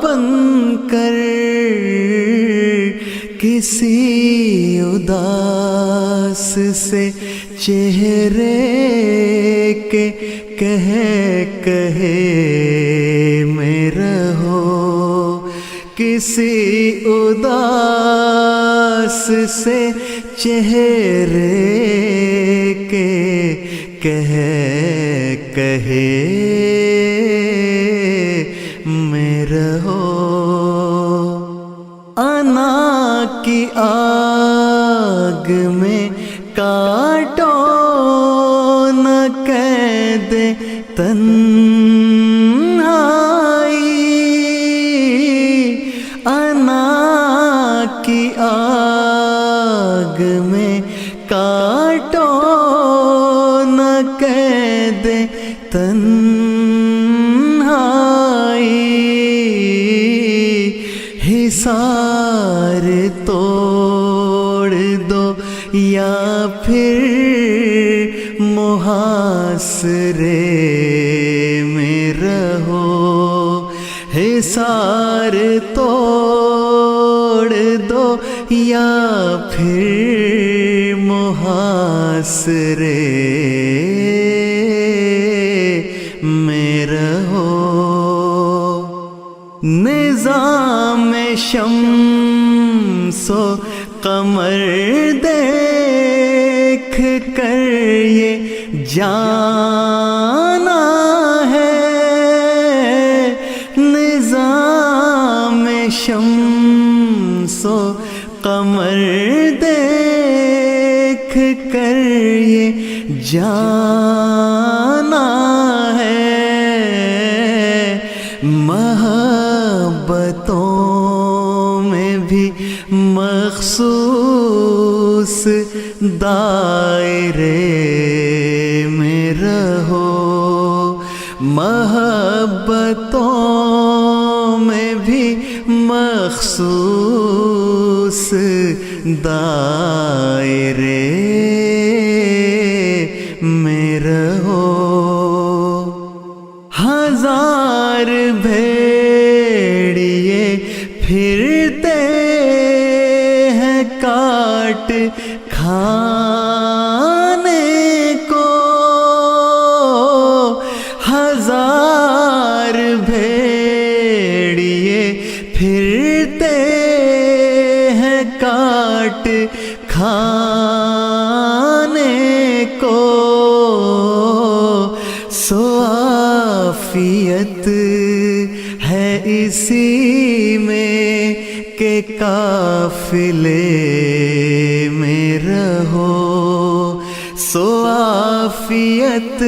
بن کر کسی اداس سے چہرے کے کہے میں رہو، کسی اداس سے چہرے کے کہے میں رہو۔ انا کی آگ میں کاٹو نہ قید تنہائی، انا کی آگ میں کاٹو نہ قید تنہائی، حصار توڑ دو یا پھر محاصرے میں رہو، حصار توڑ دو یا پھر محاصرے میں رہو۔ نظام شمس و قمر دیکھ کر یہ جانا ہے، نظام شمس و قمر دیکھ کر یہ جانا ہے، محبتوں میں بھی مخصوص دائرے میں رہو، محبتوں میں بھی مخصوص دائرے میں رہو۔ ہزار بھیڑیے پھرتے ہیں کاٹ کھانے کو، ہزار بھیڑیے پھرتے ہیں کاٹ کھانے کو، سو عافیت ہے اسی میں کہ قافلے میں رہو، سو عافیت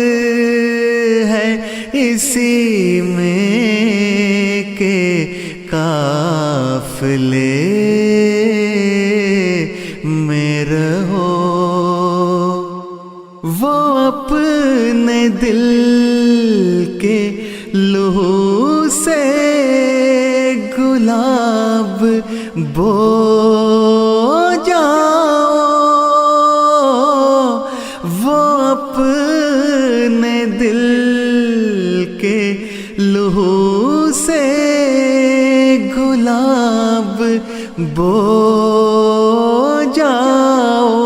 ہے اسی میں کہ قافلے میں رہو۔ وہ اپنے دل کے لہو سے گلاب بو جاؤ، وہ اپنے دل کے لہو سے گلاب بو جاؤ،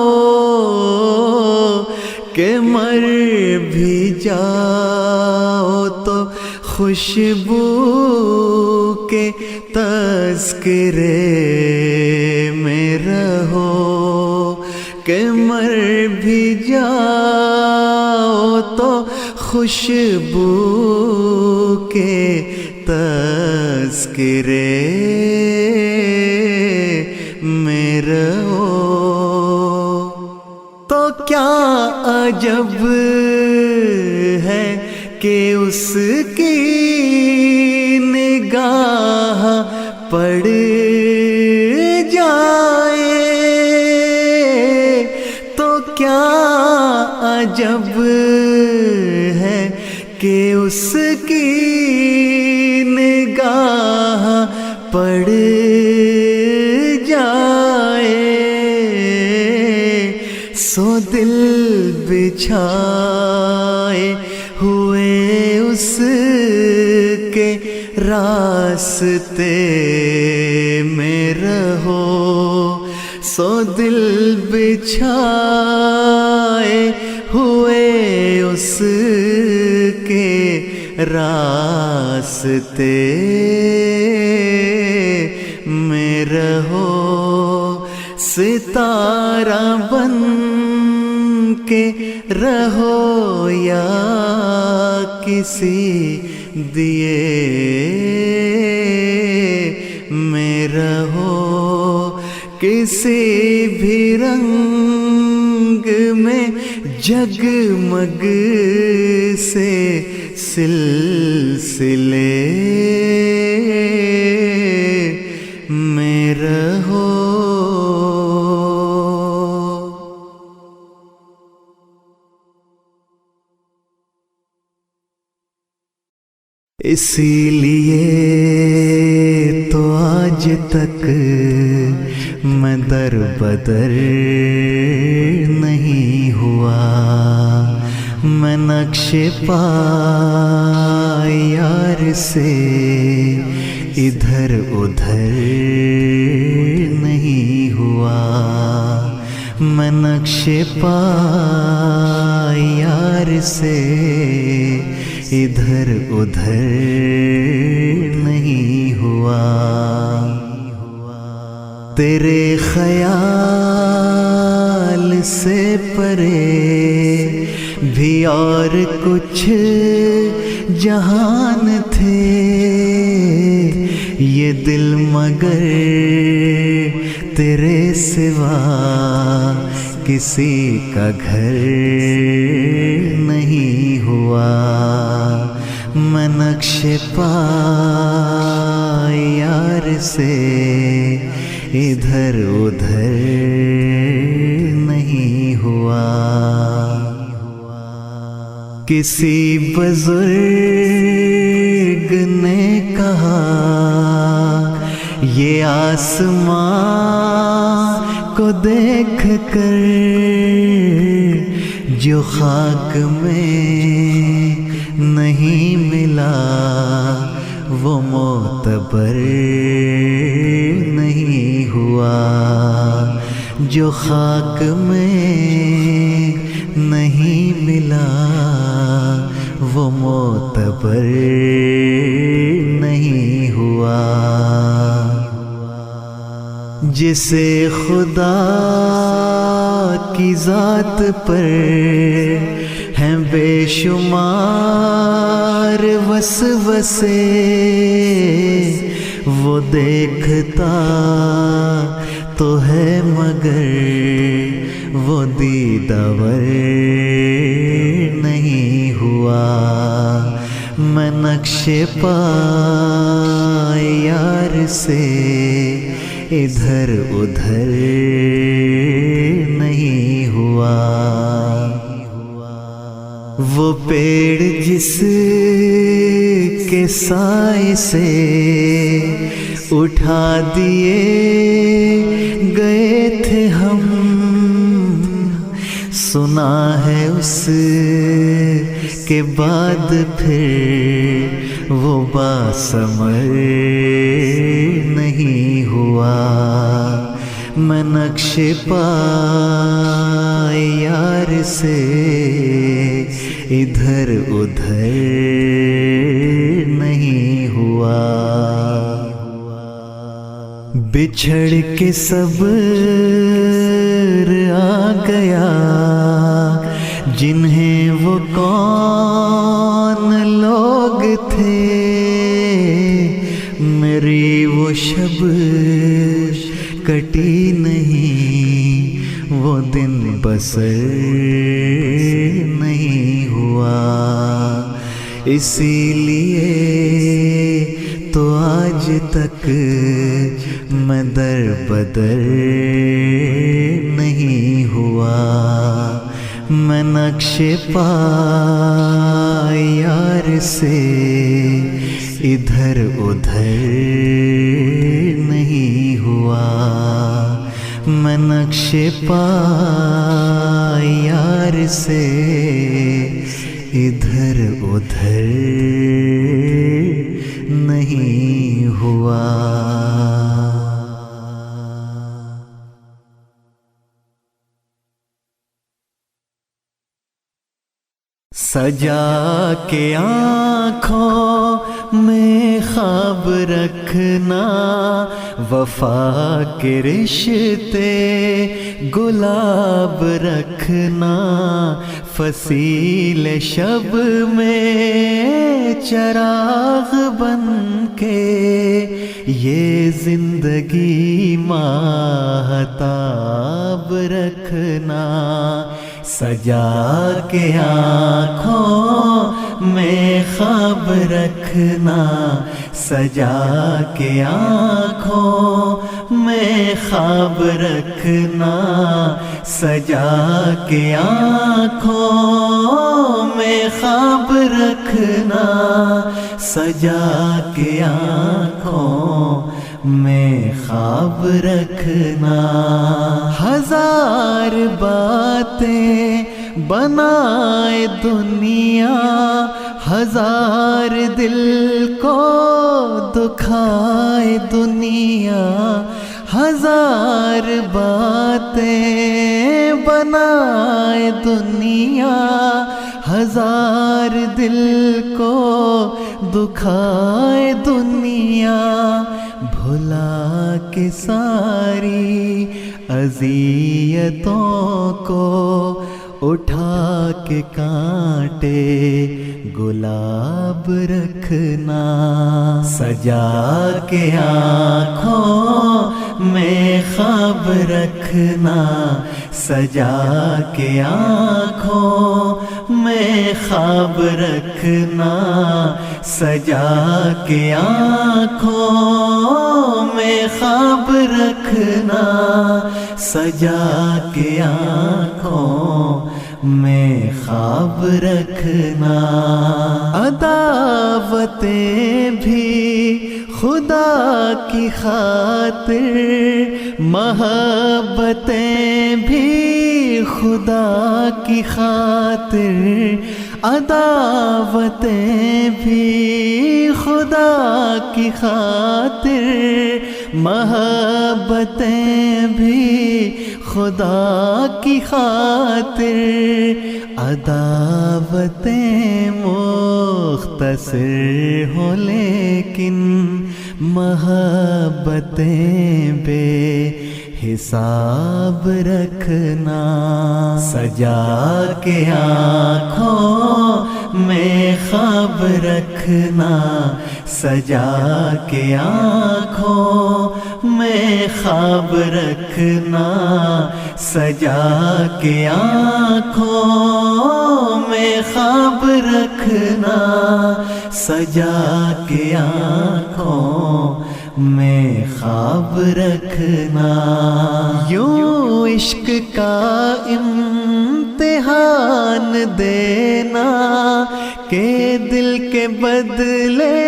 کہ مر بھی جاؤ تو خوشبو کے تذکرے میں رہو، کہ مر بھی جاؤ تو خوشبو کے تذکرے میں رہو۔ تو کیا عجب ہے کہ اس کی نگاہ پڑ جائے، تو کیا عجب ہے کہ اس کی نگاہ پڑ جائے، سو دل بچھائے ہوئے اس کے راستے میں رہو، سو دل بچھائے ہوئے اس راستے میں رہو، ستارہ بن کے رہو یا کسی دیے میں رہو، کسی بھی رنگ میں جگمگ سے سلسلے میں رہو۔ اسی لیے تو آج تک میں در بدر نہیں ہوا، میں نقش پا یار سے ادھر ادھر نہیں ہوا، میں نقش پا یار سے ادھر ادھر نہیں ہوا۔ تیرے خیال سے پرے بھی اور کچھ جہان تھے، یہ دل مگر تیرے سوا کسی کا گھر نہیں ہوا، میں نقش پا یار سے ادھر ادھر نہیں ہوا۔ کسی بزرگ نے کہا یہ آسمان کو دیکھ کر جو خاک میں نہیں ملا وہ معتبر نہیں ہوا، جو خاک میں نہیں ملا وہ معتبر نہیں ہوا۔ جسے خدا کی ذات پر ہیں بے شمار وسوسے، وہ دیکھتا تو ہے مگر وہ دیدور نہیں ہوا، میں نقش پا یار سے ادھر ادھر نہیں ہوا۔ وہ پیڑ جس کے سائے سے اٹھا دیے گئے تھے ہم، سنا ہے اس کے بعد پھر وہ باثمر نہیں ہوا، میں نقش پا یار سے ادھر ادھر نہیں ہوا۔ بچھڑ کے صبر آ گیا جنہیں وہ کون لوگ تھے، میری وہ شب کٹی نہیں، وہ دن بسر نہیں ہوا، اسی لیے تو آج تک میں در بدر نہیں ہوا، میں نقش پا یار سے ادھر ادھر نہیں ہوا، میں نقش پا یار سے ادھر ادھر نہیں ہوا۔ سجا کے آنکھوں میں خواب رکھنا، وفا کے رشتے گلاب رکھنا، فصیل شب میں چراغ بن کے یہ زندگی ماہتاب رکھنا، سجا کے آنکھوں میں خواب رکھنا، سجا کے آنکھوں میں خواب رکھنا، سجا کے آنکھوں میں خواب رکھنا، سجا کے آنکھوں میں خواب رکھنا، ہزار باتیں بنائے دنیا، ہزار دل کو دکھائے دنیا، ہزار باتیں بنائے دنیا، ہزار دل کو دکھائے دنیا، بھلا کے ساری اذیتوں کو اٹھا کے کانٹے گلاب رکھنا، سجا کے آنکھوں میں خواب رکھنا، سجا کے آنکھوں میں خواب رکھنا، سجا کے آنکھوں میں خواب رکھنا، سجا کے آنکھوں میں خواب رکھنا، عداوتیں بھی خدا کی خاطر، محبتیں بھی خدا کی خاطر، عداوتیں بھی خدا کی خاطر، محبتیں بھی خدا کی خاطر، عداوتیں مختصر ہوں لیکن محبتیں بے حساب رکھنا، سجا کے آنکھوں میں خواب رکھنا، سجا کے آنکھوں میں خواب رکھنا، سجا کے آنکھوں میں خواب رکھنا، سجا کے آنکھوں میں خواب رکھنا، یوں عشق کا امتحان دینا کہ دل کے بدلے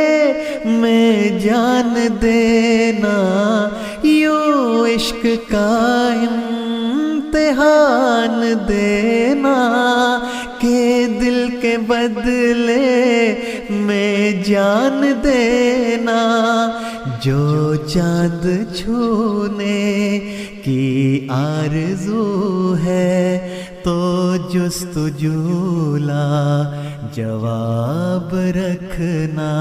میں جان دینا، یوں عشق کا امتحان دینا کہ دل کے بدلے میں جان دینا، جو چاند چھونے کی آرزو ہے تو جستجو لا جواب رکھنا،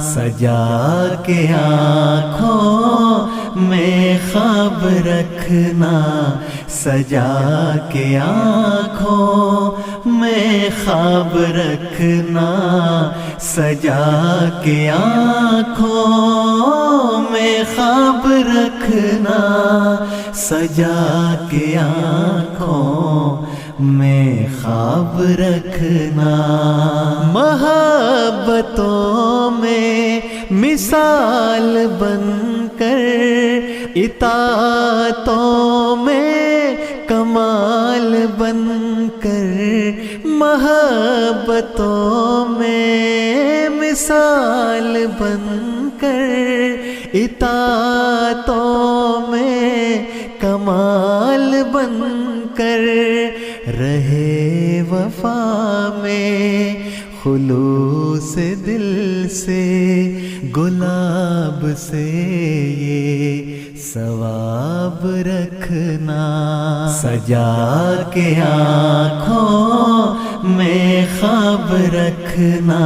سجا کے آنکھوں میں خواب رکھنا، سجا کے آنکھوں میں خواب رکھنا، سجا کے آنکھوں میں خواب رکھنا، سجا کے آنکھوں میں خواب رکھنا، محبتوں میں مثال بن کر، اطاعتوں میں کمال بن کر، محبتوں میں مثال بن کر، اطاعتوں میں کمال بن کر، رہے وفا میں خلوص دل سے، گلاب سے یہ ثواب رکھنا، سجا کے آنکھوں میں خواب رکھنا،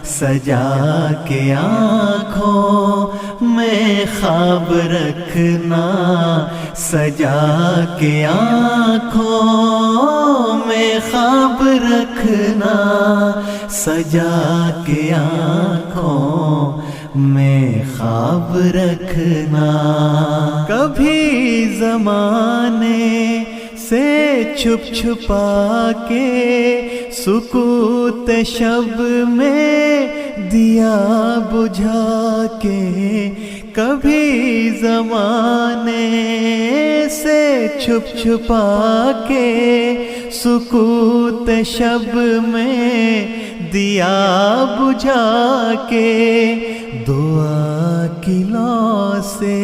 سجا کے آنکھوں میں خواب رکھنا، سجا کے آنکھوں میں خواب رکھنا، سجا کے آنکھوں میں خواب رکھنا۔ کبھی زمانے سے چھپ چھپا کے سکوت شب میں دیا بجھا کے، کبھی زمانے سے چھپ چھپا کے سکوت شب میں دیا بجھا کے، دعا کی لو سے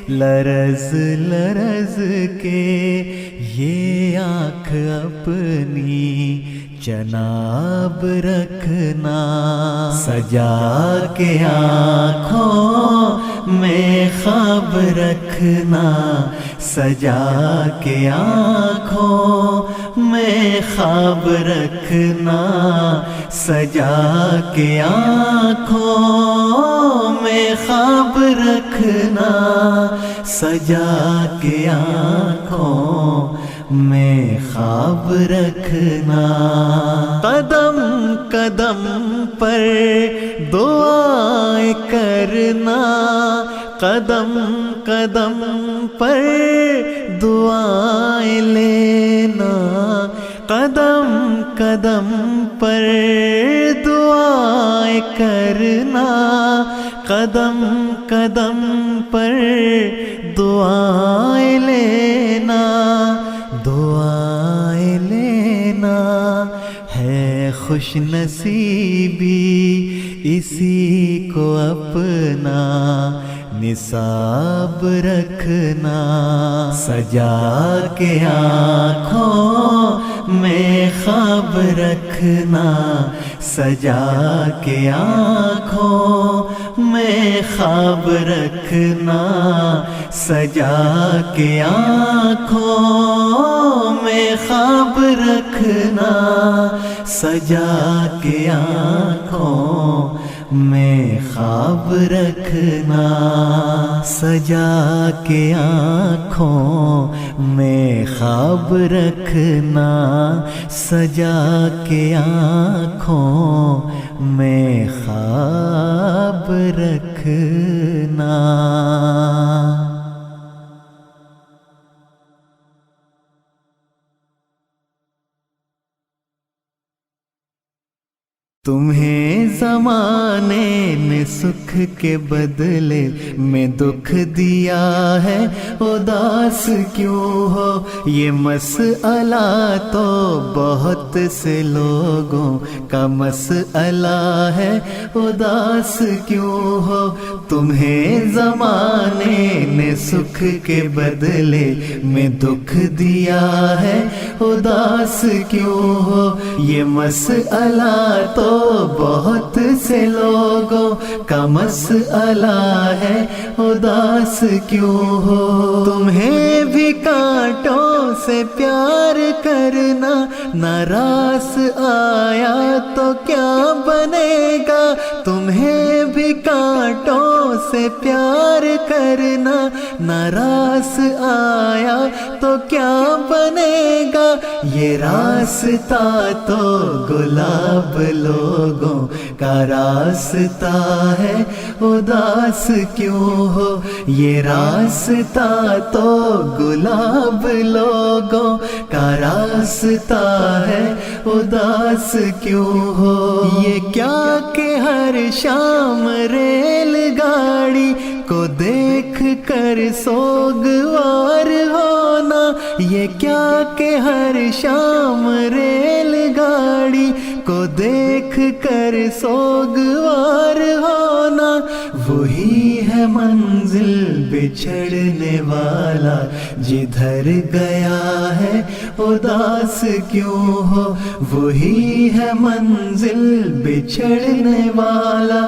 لرز لرز کے یہ آنکھ اپنی جناب رکھنا، سجا کے آنکھوں میں خواب رکھنا، سجا کے آنکھوں میں خواب رکھنا، سجا کے آنکھوں میں خواب رکھنا، سجا کے آنکھوں میں خواب رکھنا۔ قدم قدم پر دعائیں کرنا، قدم قدم پر دعائیں لینا، قدم قدم پر دعائیں کرنا، قدم قدم پر دعائیں لینا، دعائیں لینا ہے خوش نصیبی اسی کو اپنا نصاب رکھنا، سجا کے آنکھوں میں خواب رکھنا، سجا کے آنکھوں میں خواب رکھنا، سجا کے آنکھوں میں خواب رکھنا، سجا کے آنکھوں میں خواب رکھنا، سجا کے آنکھوں میں خواب رکھنا، سجا کے آنکھوں میں خواب رکھنا۔ تمہیں زمانے نے سکھ کے بدلے میں دکھ دیا ہے، اداس کیوں ہو یہ مسئلہ تو بہت سے لوگوں کا مسئلہ ہے، اداس کیوں ہو تمہیں زمانے نے سکھ کے بدلے میں دکھ دیا ہے، اداس کیوں ہو یہ مسئلہ تو بہت سے لوگوں کا مسئلہ ہے، اداس کیوں ہو تمہیں بھی کانٹوں سے پیار کرنا، ناراض آیا تو کیا بنے گا، تمہیں بھی کانٹوں سے پیار کرنا، ناراض آیا تو کیا بنے گا، یہ راستہ تو گلاب لوگوں کا راستہ ہے، اداس کیوں ہو یہ راستہ تو گلاب لوگوں کا راستہ ہے، اداس کیوں ہو یہ کیا کہ ہر شام ریل گاڑی کو دیکھ کر سوگوار ہونا، یہ کیا کہ ہر شام ریل گاڑی کو دیکھ کر سوگوار ہونا، وہی ہے منزل بچھڑنے والا جدھر گیا ہے، اداس کیوں ہو وہی ہے منزل بچھڑنے والا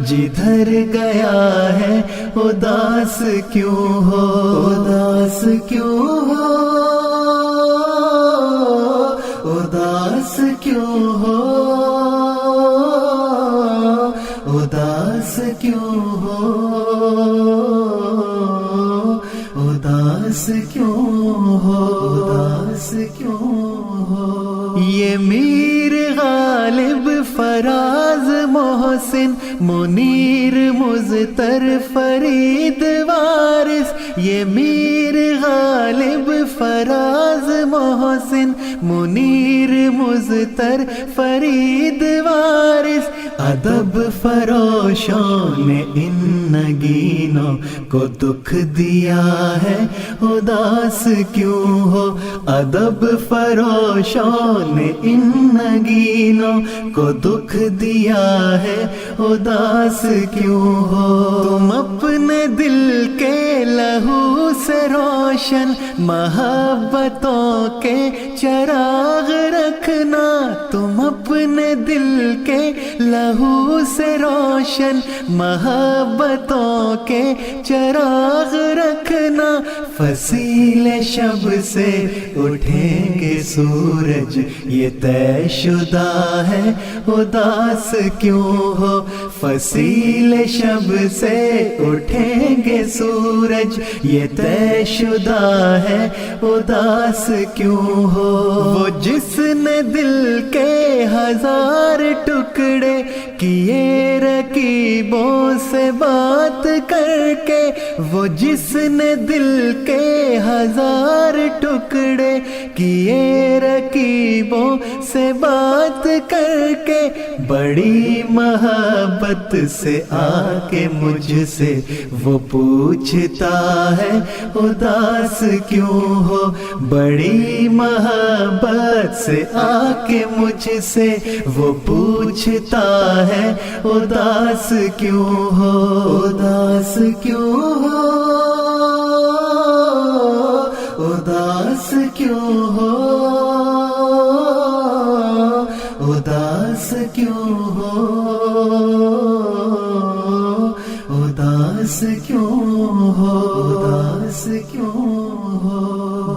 جدھر گیا ہے، اداس کیوں ہو، اداس کیوں ہو، اداس کیوں اداس کیوں ہو، اداس کیوں ہو، اداس کیوں ہو۔ یہ میر غالب فراز محسن منیر مضطر فرید وارث، یہ میر غالب فراز محسن منیر مضطر فرید وارث، ادب فروشوں نے ان نگینوں کو دکھ دیا ہے، اداس کیوں ہو۔ ادب فروشوں نے ان نگینوں کو دکھ دیا ہے، اداس کیوں ہو۔ تم اپنے دل کے لہو سے روشن محبتوں کے چراغ رکھنا، تم اپنے دل کے لہو سے روشن محبتوں کے چراغ رکھنا، فصیل شب سے اٹھیں گے سورج یہ طے شدہ ہے، اداس کیوں ہو۔ فصیل شب سے اٹھیں گے سورج یہ طے شدہ ہے، اداس کیوں ہو۔ وہ جس نے دل کے ہزار ٹکڑے کیے رکیبوں سے بات کر کے، وہ جس نے دل کے ہزار ٹکڑے کیے رکیبوں سے بات کر کے، بڑی محبت سے آ کے مجھ سے وہ پوچھتا ہے، اداس کیوں ہو۔ بڑی محبت سے آ کے مجھ سے وہ پوچھتا ہے، اداس کیوں ہو، اداس کیوں ہو، اداس کیوں ہو، اداس کیوں ہو، اداس کیوں ہو، اداس کیوں ہو۔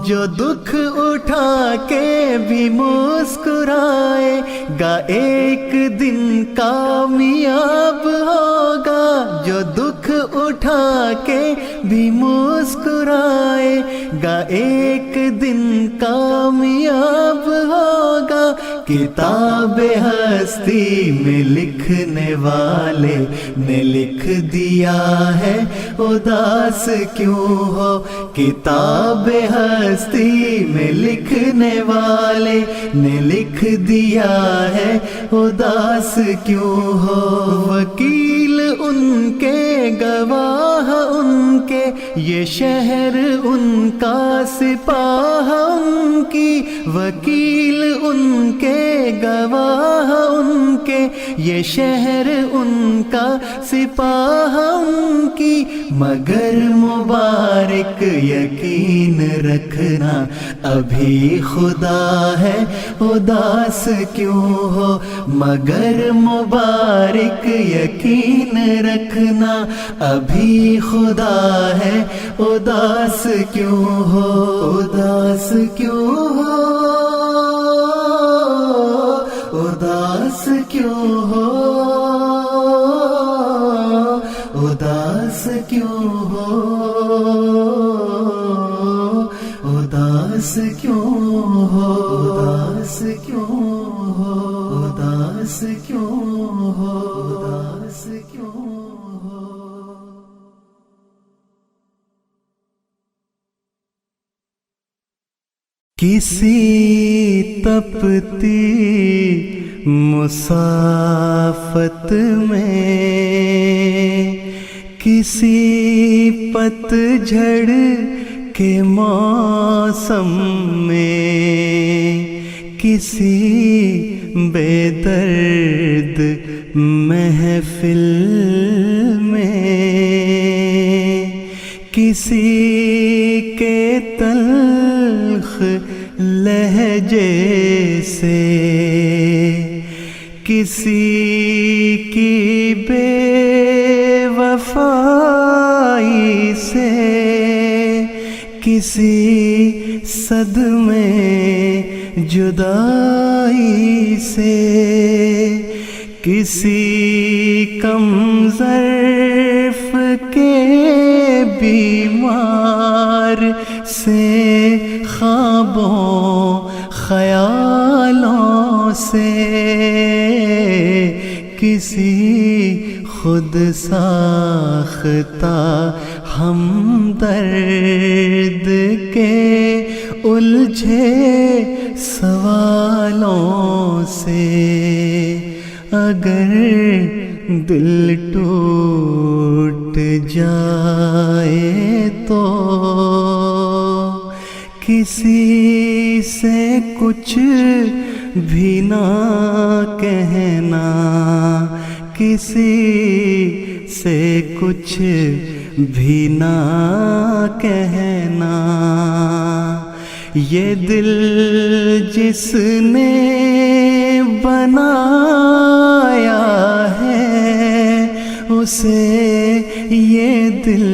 جو دکھ اٹھا کے بھی مسکرائے گا ایک دن کامیاب ہوگا، جو دکھ اٹھا کے بھی مسکرائے گا ایک دن کامیاب ہوگا۔ کتاب ہستی میں لکھنے والے نے لکھ دیا ہے، اداس کیوں ہو۔ کتاب ہستی میں لکھنے والے نے لکھ دیا ہے، اداس کیوں ہو۔ وکیل ان کے گواہ ان کے، یہ شہر ان کا سپاہ ان کی، وکیل ان کے گواہ ان کے، یہ شہر ان کا سپاہ ان کی، مگر مبارک یقین رکھنا ابھی خدا ہے، اداس کیوں ہو۔ مگر مبارک یقین رکھنا ابھی خدا ہے، اداس کیوں ہو، اداس کیوں ہو، اداس کیوں ہو، اداس کیوں ہو، اداس کیوں ہو، اداس کیوں ہو، اداس کیوں ہو، اداس کیوں ہو۔ کسی تپتی مسافت میں، کسی پتجھڑ کے موسم میں، کسی بے درد محفل میں، کسی کے تلخ لہجے سے، کسی کی بے وفائی سے، کسی صدمے جدائی سے، کسی کم ظرف کے بیمار سے، خوابوں خیالوں سے، کسی خود ساختہ ہمدرد کے الجھے سوالوں سے، اگر دل ٹوٹ جائے تو کسی سے کچھ بھی نہ کہنا، کسی سے کچھ بھی نہ کہنا، یہ دل جس نے بنایا ہے اسے یہ دل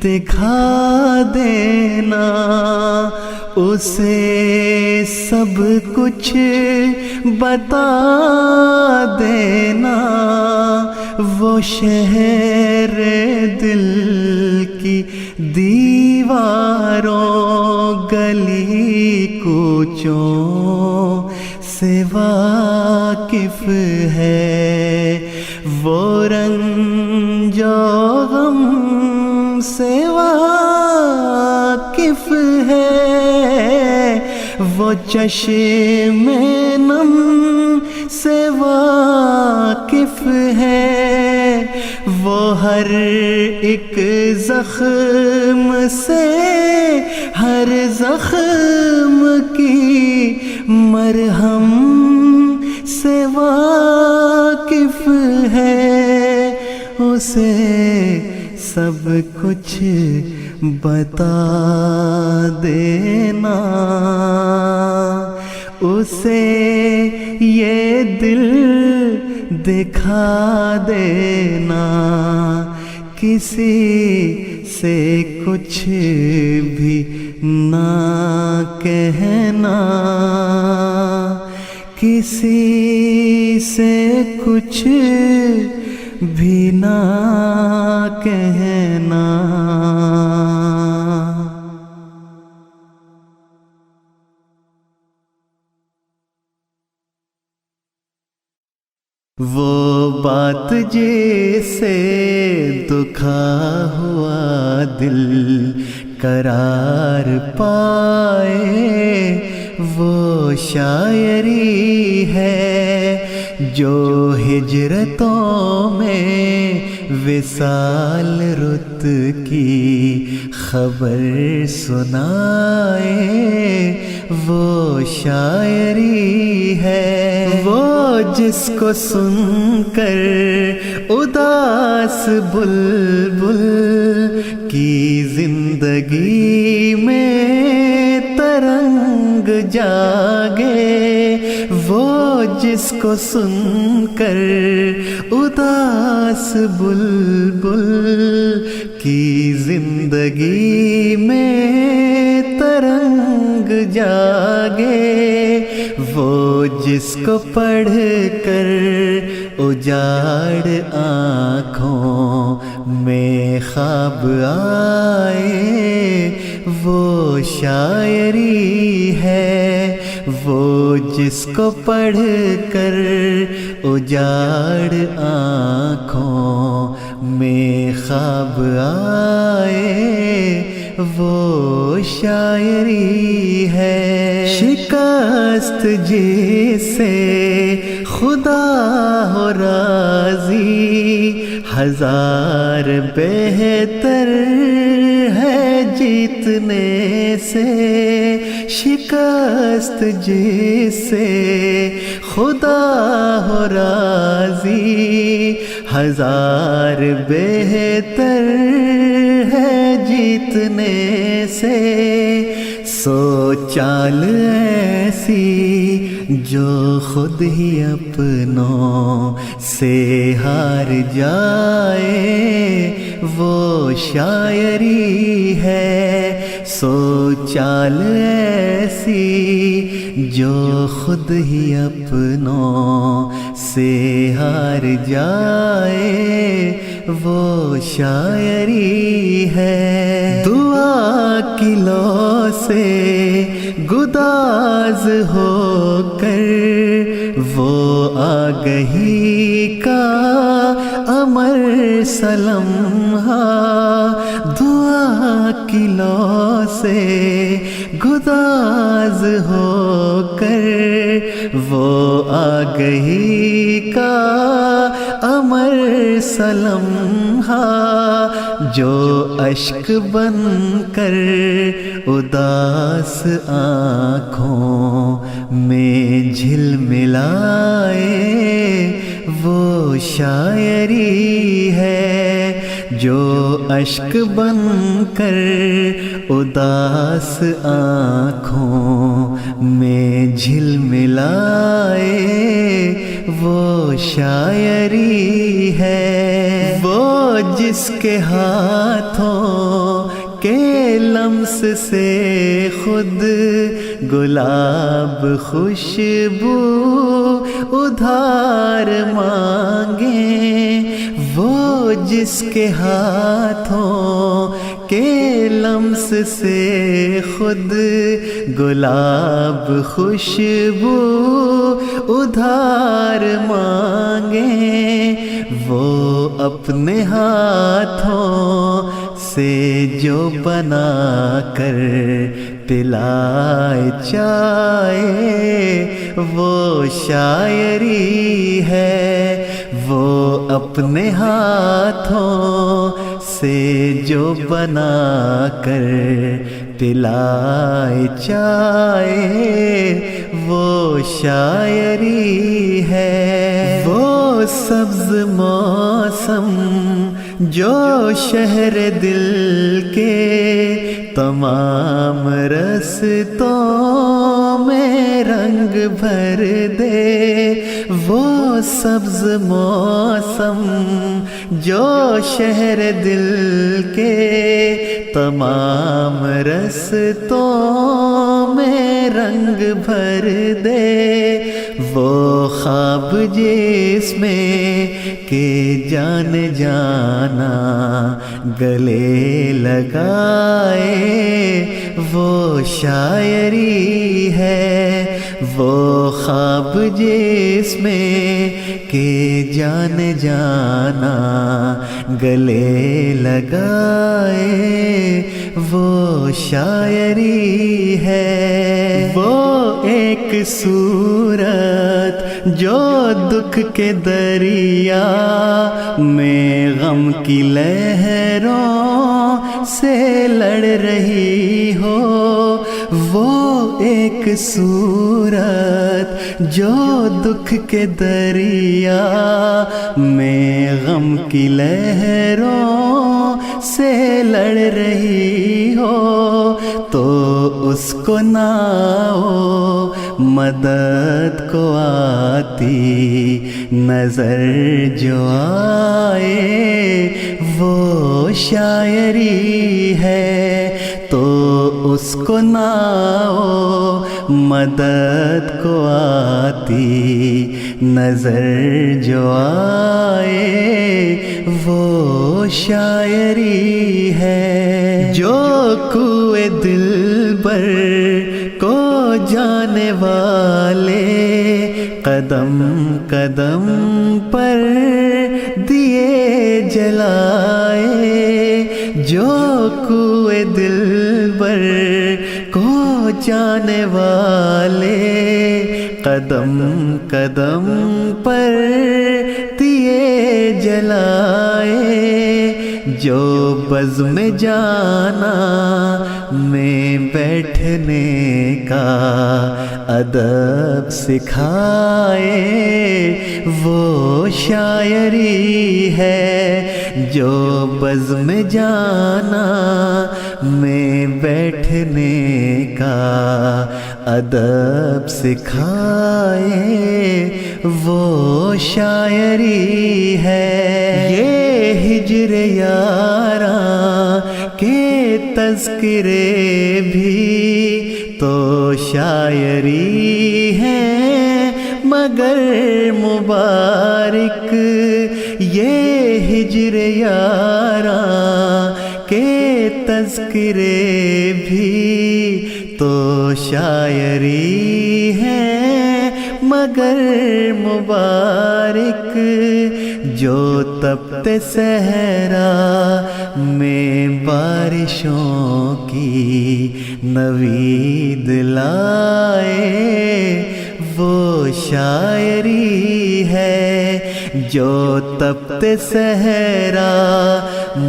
دکھا دینا، اسے سب کچھ بتا دینا، وہ شہر دل کی دیواروں گلی کوچوں سے واقف ہے، وہ رنج و غم سے واقف ہے، وہ چشم نم سے واقف ہے، وہ ہر ایک زخم سے، ہر زخم کی مرہم سے واقف ہے، اسے سب کچھ بتا دینا، اسے یہ دل دکھا دینا، کسی سے کچھ بھی نہ کہنا، کسی سے کچھ بھی نہ کہنا۔ وہ بات جیسے دکھا ہوا دل قرار پائے، وہ شاعری ہے جو ہجرتوں میں وصال رت کی خبر سنائے، وہ شاعری ہے وہ جس کو سن کر اداس بلبل کی زندگی میں ترنگ جاگے، وہ جس کو سن کر اداس بلبل کی زندگی میں ترنگ جاگے، وہ جس کو پڑھ کر اجاڑ آنکھوں میں خواب آئے، وہ شاعری ہے وہ جس کو پڑھ کر اجاڑ آنکھوں میں خواب آئے، وہ شاعری ہے شکست جسے خدا ہو راضی، ہزار بہتر ہے جیتنے سے، شکست جسے خدا ہو راضی، ہزار بہتر ہے جیتنے سے، سو چال ایسی جو خود ہی اپنوں سے ہار جائے، وہ شاعری ہے، سو چال ایسی جو خود ہی اپنوں سے ہار جائے وہ شاعری ہے۔ دعا کی لو سے گداز ہو کر وہ آگہی کا امر سلمہا، دعا کی لو سے گداز ہو کر وہ آگہی کا امر سلمہا، جو اشک بن کر اداس آنکھوں میں جھلملائے وہ شاعری ہے۔ جو اشک بن کر اداس آنکھوں میں جھلملائے وہ شاعری ہے۔ وہ جس کے ہاتھوں کے لمس سے خود گلاب خوشبو ادھار مانگیں، وہ جس کے ہاتھوں کے لمس سے خود گلاب خوشبو ادھار مانگیں، وہ اپنے ہاتھوں سے جو بنا کر پلائے چائے وہ شاعری ہے۔ وہ اپنے ہاتھوں سے جو بنا کر پلائے چائے وہ شاعری ہے۔ وہ سبز موسم جو شہر دل کے تمام رستوں میں رنگ بھر دے، وہ سبز موسم جو شہر دل کے تمام رستوں میں رنگ بھر دے، وہ خواب جس میں کہ جان جانا گلے لگائے وہ شاعری ہے۔ وہ خواب جس میں کہ جان جانا گلے لگائے وہ شاعری ہے۔ وہ ایک صورت جو دکھ کے دریا میں غم کی لہروں سے لڑ رہی ہو، وہ ایک صورت جو دکھ کے دریا میں غم کی لہروں سے لڑ رہی ہو، تو اس کو ناؤ مدد کو آتی نظر جو آئے وہ شاعری ہے۔ تو اس کو ناؤ مدد کو آتی نظر جو آئے وہ شاعری ہے۔ جو کوئے دلبر کو جانے والے قدم قدم پر دیے جلائے، جو کوئے دلبر کو جانے والے قدم قدم پر دیے جلائے، جو بزم جانا میں بیٹھنے کا ادب سکھائے وہ شاعری ہے۔ جو بزم جانا میں بیٹھنے کا ادب سکھائے وہ شاعری ہے۔ یہ ہجر یاراں کے تذکرے بھی تو شاعری ہے مگر مبارک یہ ہجر یاراں کے تذکرے بھی تو شاعری ہے مگر مبارک جو تپتے صحرا میں بارشوں کی نوید لائے وہ شاعری ہے جو تپتے صحرا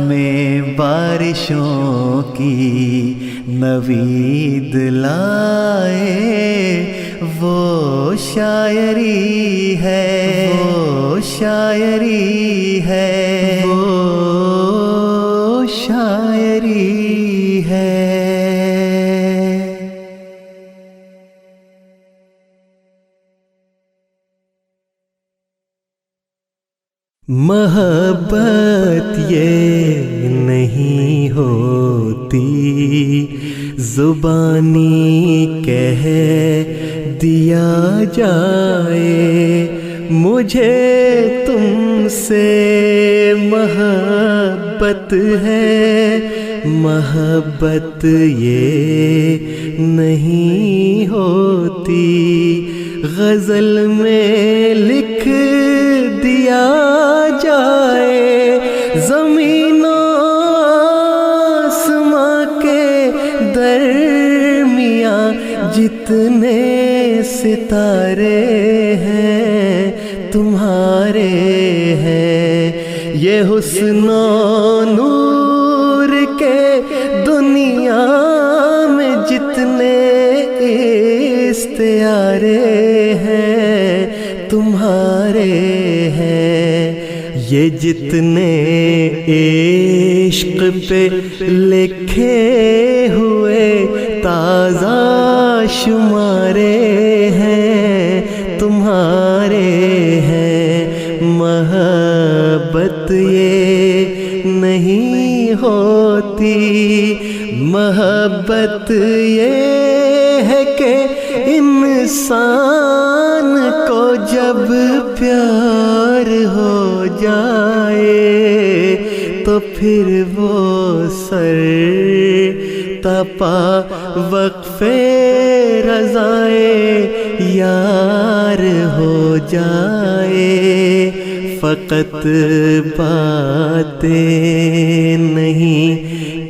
میں بارشوں کی نوید لائے وہ شاعری ہے وہ شاعری ہے وہ شاعری ہے محبت یہ نہیں ہوتی زبانی کہہ دیا جائے مجھے تم سے محبت ہے محبت یہ نہیں ہوتی غزل میں لکھ دیا جائے زمین و آسماں کے درمیاں جتنے ستارے ہیں تمہارے ہیں یہ حسن و نور کے دنیا میں جتنے استعارے ہیں تمہارے ہیں یہ جتنے عشق پہ لکھے ہوئے تازہ شمارے ہیں تمہارے ہیں محبت یہ نہیں ہوتی محبت یہ ہے کہ انسان کو جب پیار ہو جائے تو پھر وہ سر تپا وقفے رضائے یار ہو جائے فقط باتیں نہیں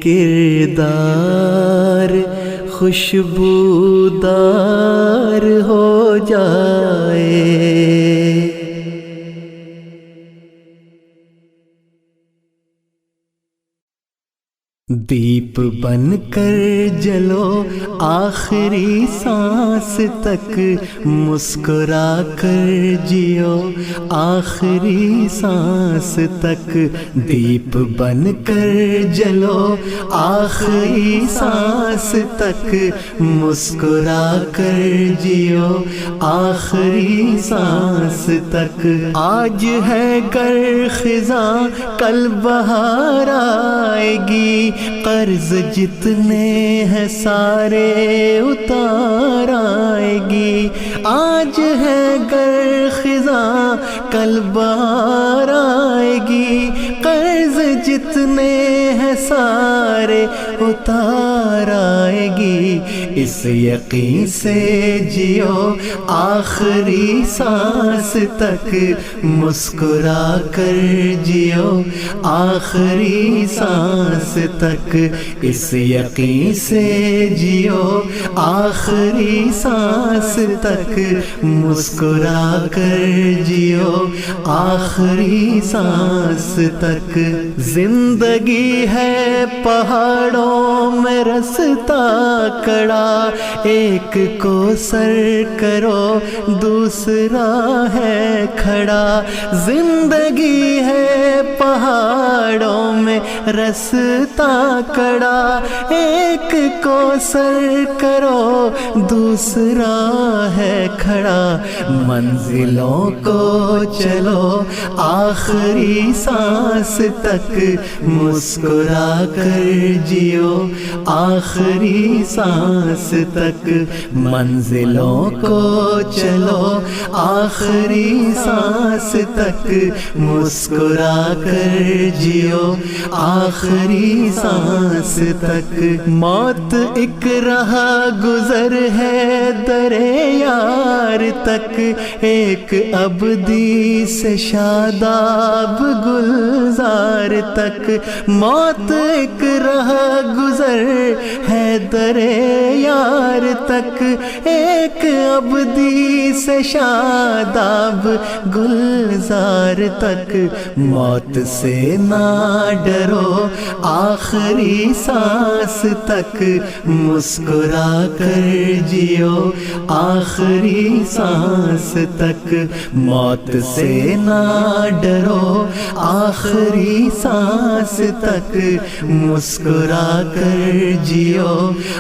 کردار خوشبودار ہو جائے دیپ بن کر جلو آخری سانس تک مسکرا کر جیو آخری سانس تک دیپ بن کر جلو آخری سانس تک مسکرا کر جیو آخری سانس تک آج ہے گر خزاں کل بہار آئے گی قرض جتنے ہیں سارے اتار آئے گی آج ہے گر خزاں کل بہار آئے گی قرض جتنے ہیں سارے اتار آئے گی اس یقین سے جیو آخری سانس تک مسکرا کر جیو آخری سانس تک اس یقین سے جیو آخری سانس تک مسکرا کر جیو آخری سانس تک زندگی ہے پہاڑوں میں رستہ کڑا ایک کو سر کرو دوسرا ہے کھڑا زندگی ہے پہاڑوں میں رستہ کڑا، ایک کو سر کرو دوسرا ہے کھڑا، منزلوں کو چلو آخری سانس تک، مسکرا کر جیو آخری سانس تک، منزلوں کو چلو آخری سانس تک، مسکرا کر جیو آخری سانس تک، موت ایک راہ گزر ہے در یار تک، ایک ابدی سے شاداب گلزار تک، موت ایک راہ گزر ہے در یار تک، ایک ابدی سے شاداب گلزار تک، موت سے نہ ڈرو آخری سانس تک، مسکرا کر جیو آخری سانس تک، موت سے نہ ڈرو آخری سانس تک، مسکرا کر جیو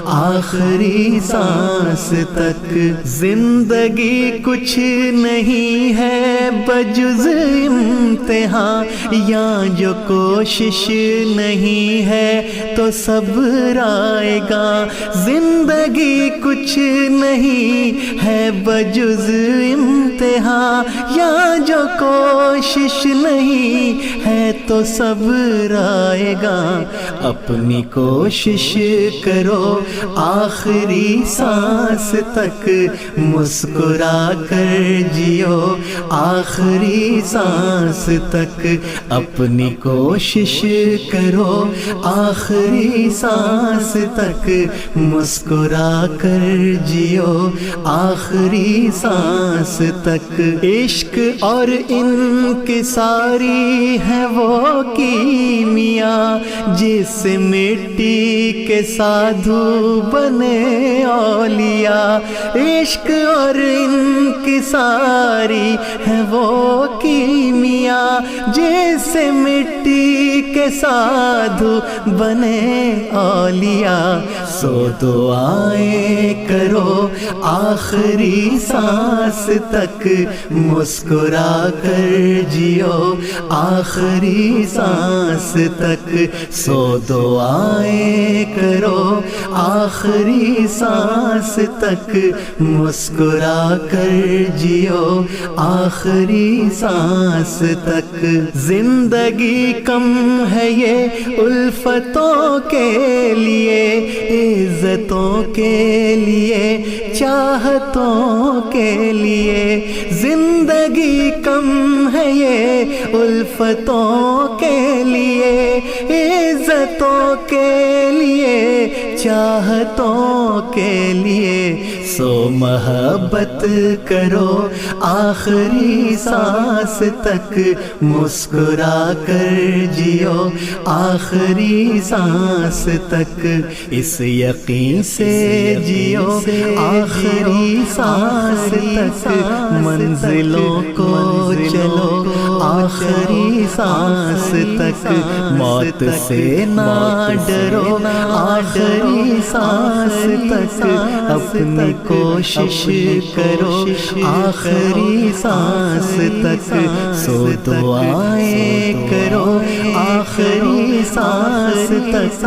آخری سانس تک، زندگی کچھ نہیں ہے بجز امتحان، یہاں جو کوشش نہیں ہے تو صبر آئے گا، زندگی کچھ نہیں ہے بجز امتحان، یہاں جو کوشش نہیں ہے تو صبر آئے گا، اپنی کوشش کرو آخری سانس تک، مسکرا کر جیو آخری سانس تک، اپنی کوشش کرو آخری سانس تک، مسکرا کر جیو آخری سانس تک، عشق اور انکساری ہے وہ کیمیا، جس سے مٹی کے سادھو بنے اولیاء، عشق اور انکساری ہے وہ کیمیا، جس سے مٹی کے سادھو بنے اولیاء، سو دعائیں کرو آخری سانس تک، مسکرا کر جیو آخری سانس تک، سو دعائیں کرو آخری سانس تک، مسکرا کر جیو آخری سانس تک، زندگی کم ہے یہ الفتوں کے لیے، عزتوں کے لیے، چاہتوں کے لیے، زندگی کم ہے یہ الفتوں کے لیے، عزتوں کے لیے، چاہتوں کے لیے، سو محبت کرو آخری سانس تک، مسکرا کر جیو آخری سانس تک، اس یقین سے جیو آخری سانس تک، منزلوں کو چلو آخری سانس تک، موت سے نہ ڈرو آخری سانس تک، اپنی کوشش کرو آخری سانس تک، سو دعائیں کرو آخری سانس تک،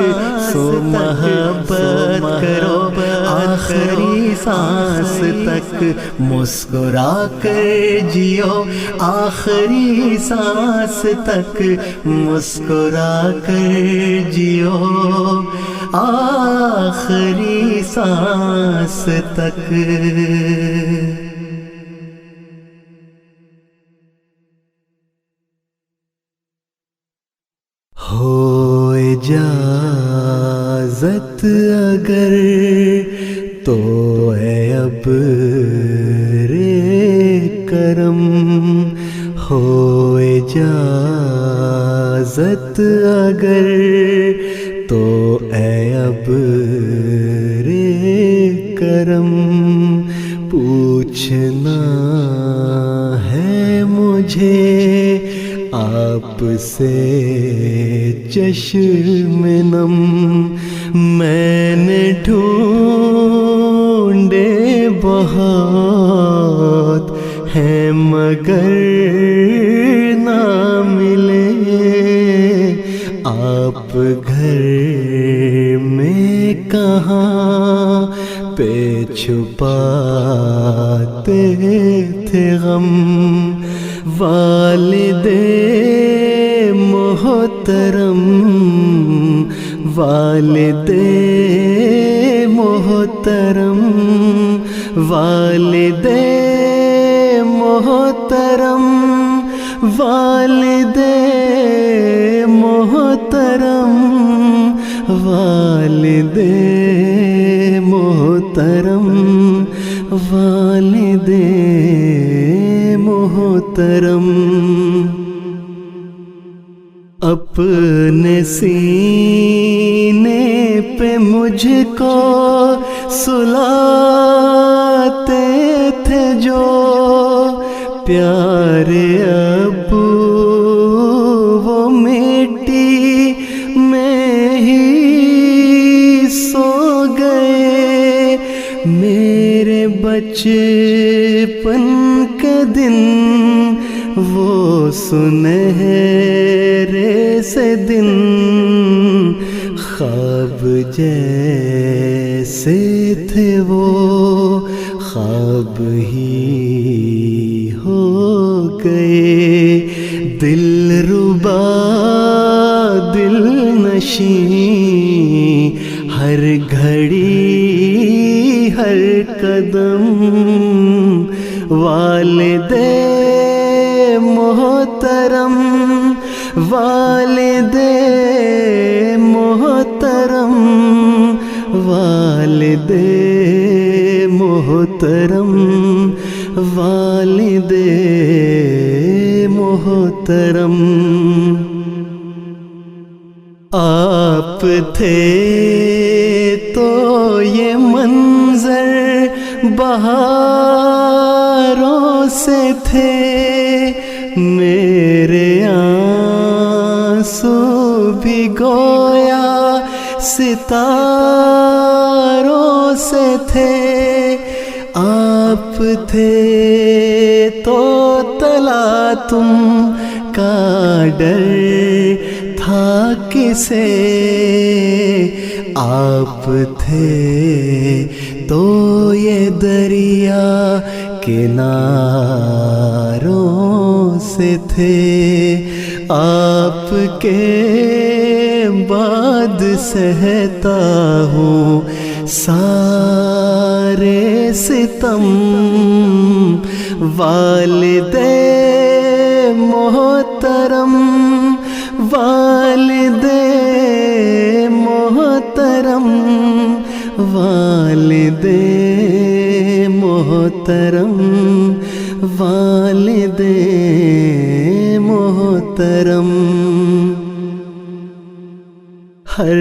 سو محبت کرو آخری سانس تک، مسکرا کر جیو آخری سانس تک، مسکرا کر جیو آخری سانس تک۔ ہو اجازت اگر تو اے اب رے کرم، ہو اجازت اگر تو اے اب رے کرم، پوچھنا ہے مجھے آپ آپ سے چشم نم میں نے ڈھونڈے بہت ہیں مگر نہ ملے، آپ گھر میں کہاں پہ چھپاتے تھے غم، والد محترم والد محترم والد محترم والد محترم والد محترم والد محترم، اپنے سینے پہ مجھ کو سلاتے تھے جو پیارے ابو، وہ مٹی میں ہی سو گئے، میرے بچپن کے دن وہ سنہرے سے دن، خواب جیسے تھے وہ خواب ہی ہو گئے، دل ربا دل نشیں ہر گھڑی ہر قدم، والد محترم والد محترم والد محترم والد محترم، آپ تھے تو یہ منظر بہاروں سے تھے، میرے آنسو بھی گویا ستاروں سے تھے، آپ تھے تو تلا تم کا ڈر تھا کسے، آپ تھے تو یہ دریا کناروں سے تھے، آپ کے بعد سہتا ہوں سارے ستم، والد محترم والد محترم والد محترم والد محترم، ہر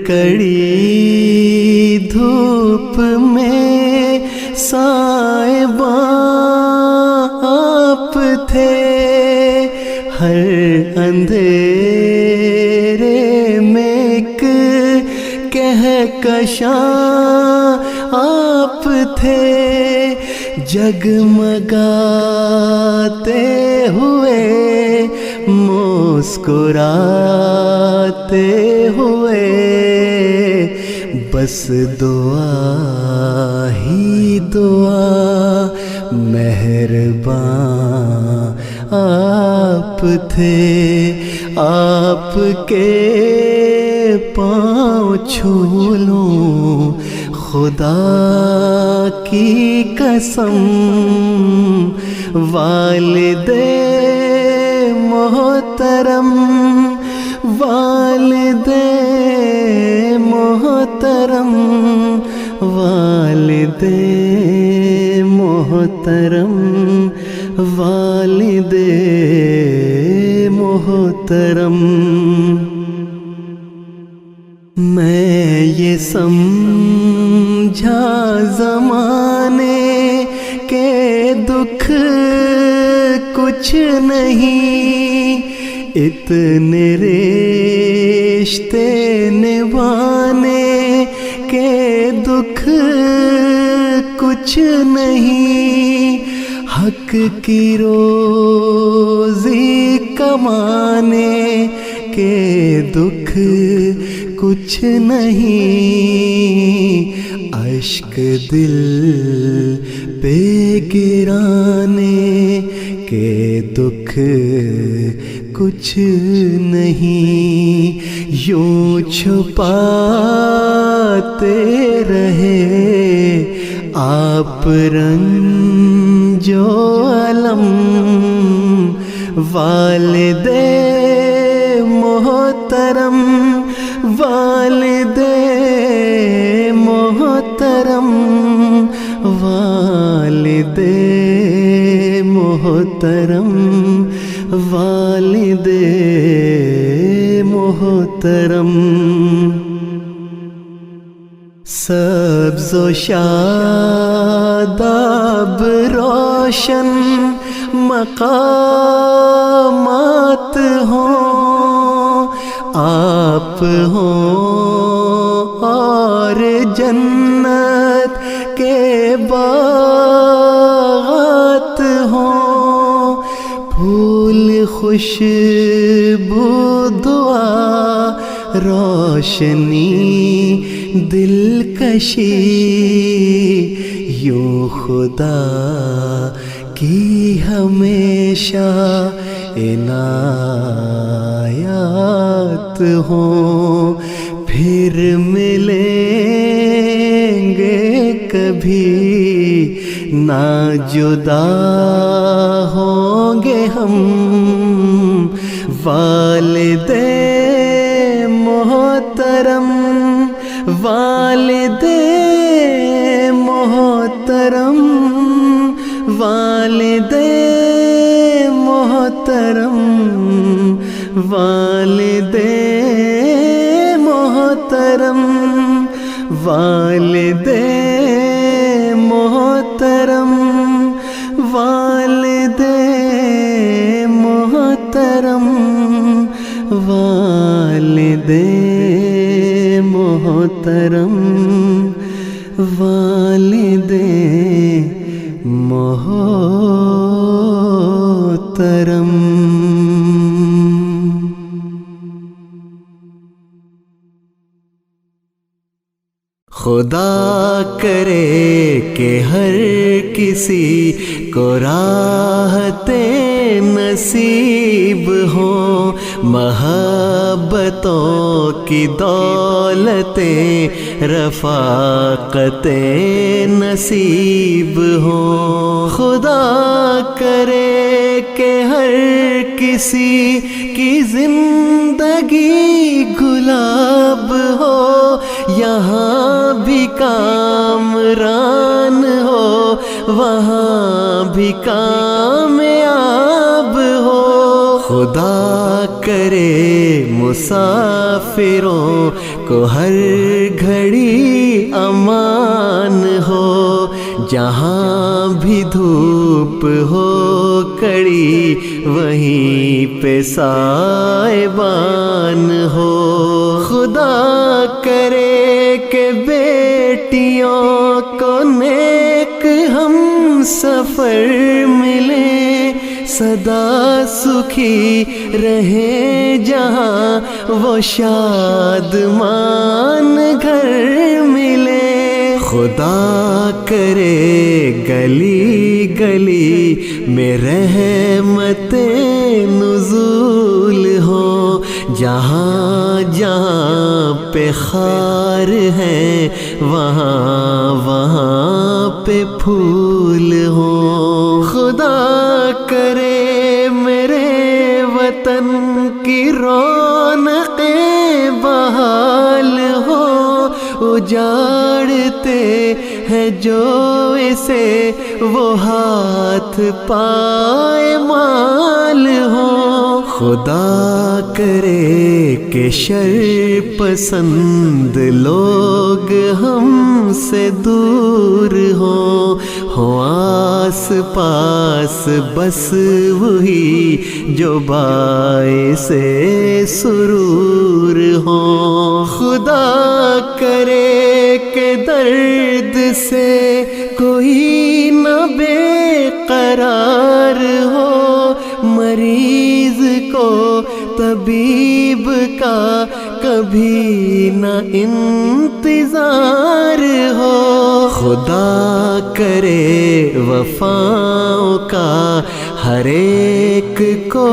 کڑی دھوپ میں سائباں آپ تھے، ہر اندھیرے میں ایک کہکشاں آپ تھے، جگمگاتے ہوئے مسکراتے ہوئے، بس دعا ہی دعا مہرباں آپ تھے، آپ کے پاؤں چھو لوں خدا کی قسم، والد محترم والد محترم والد محترم والد محترم، میں یہ سمجھا زمانے کے دکھ کچھ نہیں، اتنے رشتے نبھانے کے دکھ کچھ نہیں، حق کی روزی کمانے کے دکھ کچھ نہیں، اشک دل پہ گرانے کے دکھ کچھ نہیں، یوں چھپاتے رہے آپ رنج و الم، والد محترم، والد محترم، والد محترم، والد محترم، سبز و شاداب روشن مقامات ہوں، آپ ہوں اور جنت کے باغات ہوں، پھول خوشبو دعا روشنی دلکشی، یوں خدا کی ہمیشہ عنایات ہوں، پھر ملیں گے کبھی نہ جدا ہوں گے ہم، والد محترم، والد محترم، والد محترم، والد محترم، والد محترم، والد محترم، والد محترم، والد محترم۔ خدا کرے کہ ہر کسی کو راحتیں نصیب ہوں، محبتوں کی دولتیں رفاقتیں نصیب ہوں، خدا کرے کہ ہر کسی کی زندگی گلاب ہو، یہاں بھی کامران ہو، وہاں بھی کامیاب ہو، خدا کرے مسافروں کو ہر گھڑی امان ہو، جہاں بھی دھوپ ہو کڑی وہیں پہ سائبان ہو، خدا کرے کہ بیٹیوں کو نیک ہم سفر ملے، سدا سکھی رہے جہاں وہ شادمان گھر ملے، خدا کرے گلی گلی میں رحمت نزول ہو، جہاں جہاں پہ خار ہے وہاں وہاں پہ پھول ہو، خدا کرے میرے وطن کی رونقیں بحال ہو، اجاڑتے ہیں جو اسے وہ ہاتھ پائے مال ہو، خدا کرے کہ شر پسند لوگ ہم سے دور ہوں آس پاس بس وہی جو باعث سرور ہوں. خدا کرے کہ درد سے کوئی نہ بے قرار ہو، مریض کو طبیب کا کبھی نہ انتظار ہو. خدا کرے وفاؤں کا ہر ایک کو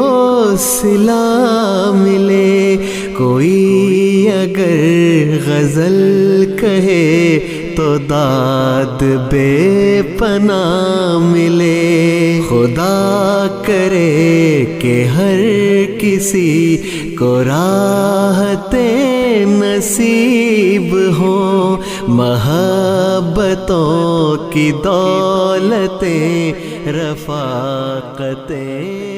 صلہ ملے، کوئی اگر غزل کہے تو داد بے پناہ ملے. خدا کرے کہ ہر کسی کو راحتیں نصیب ہوں، محبتوں کی دولتیں رفاقتیں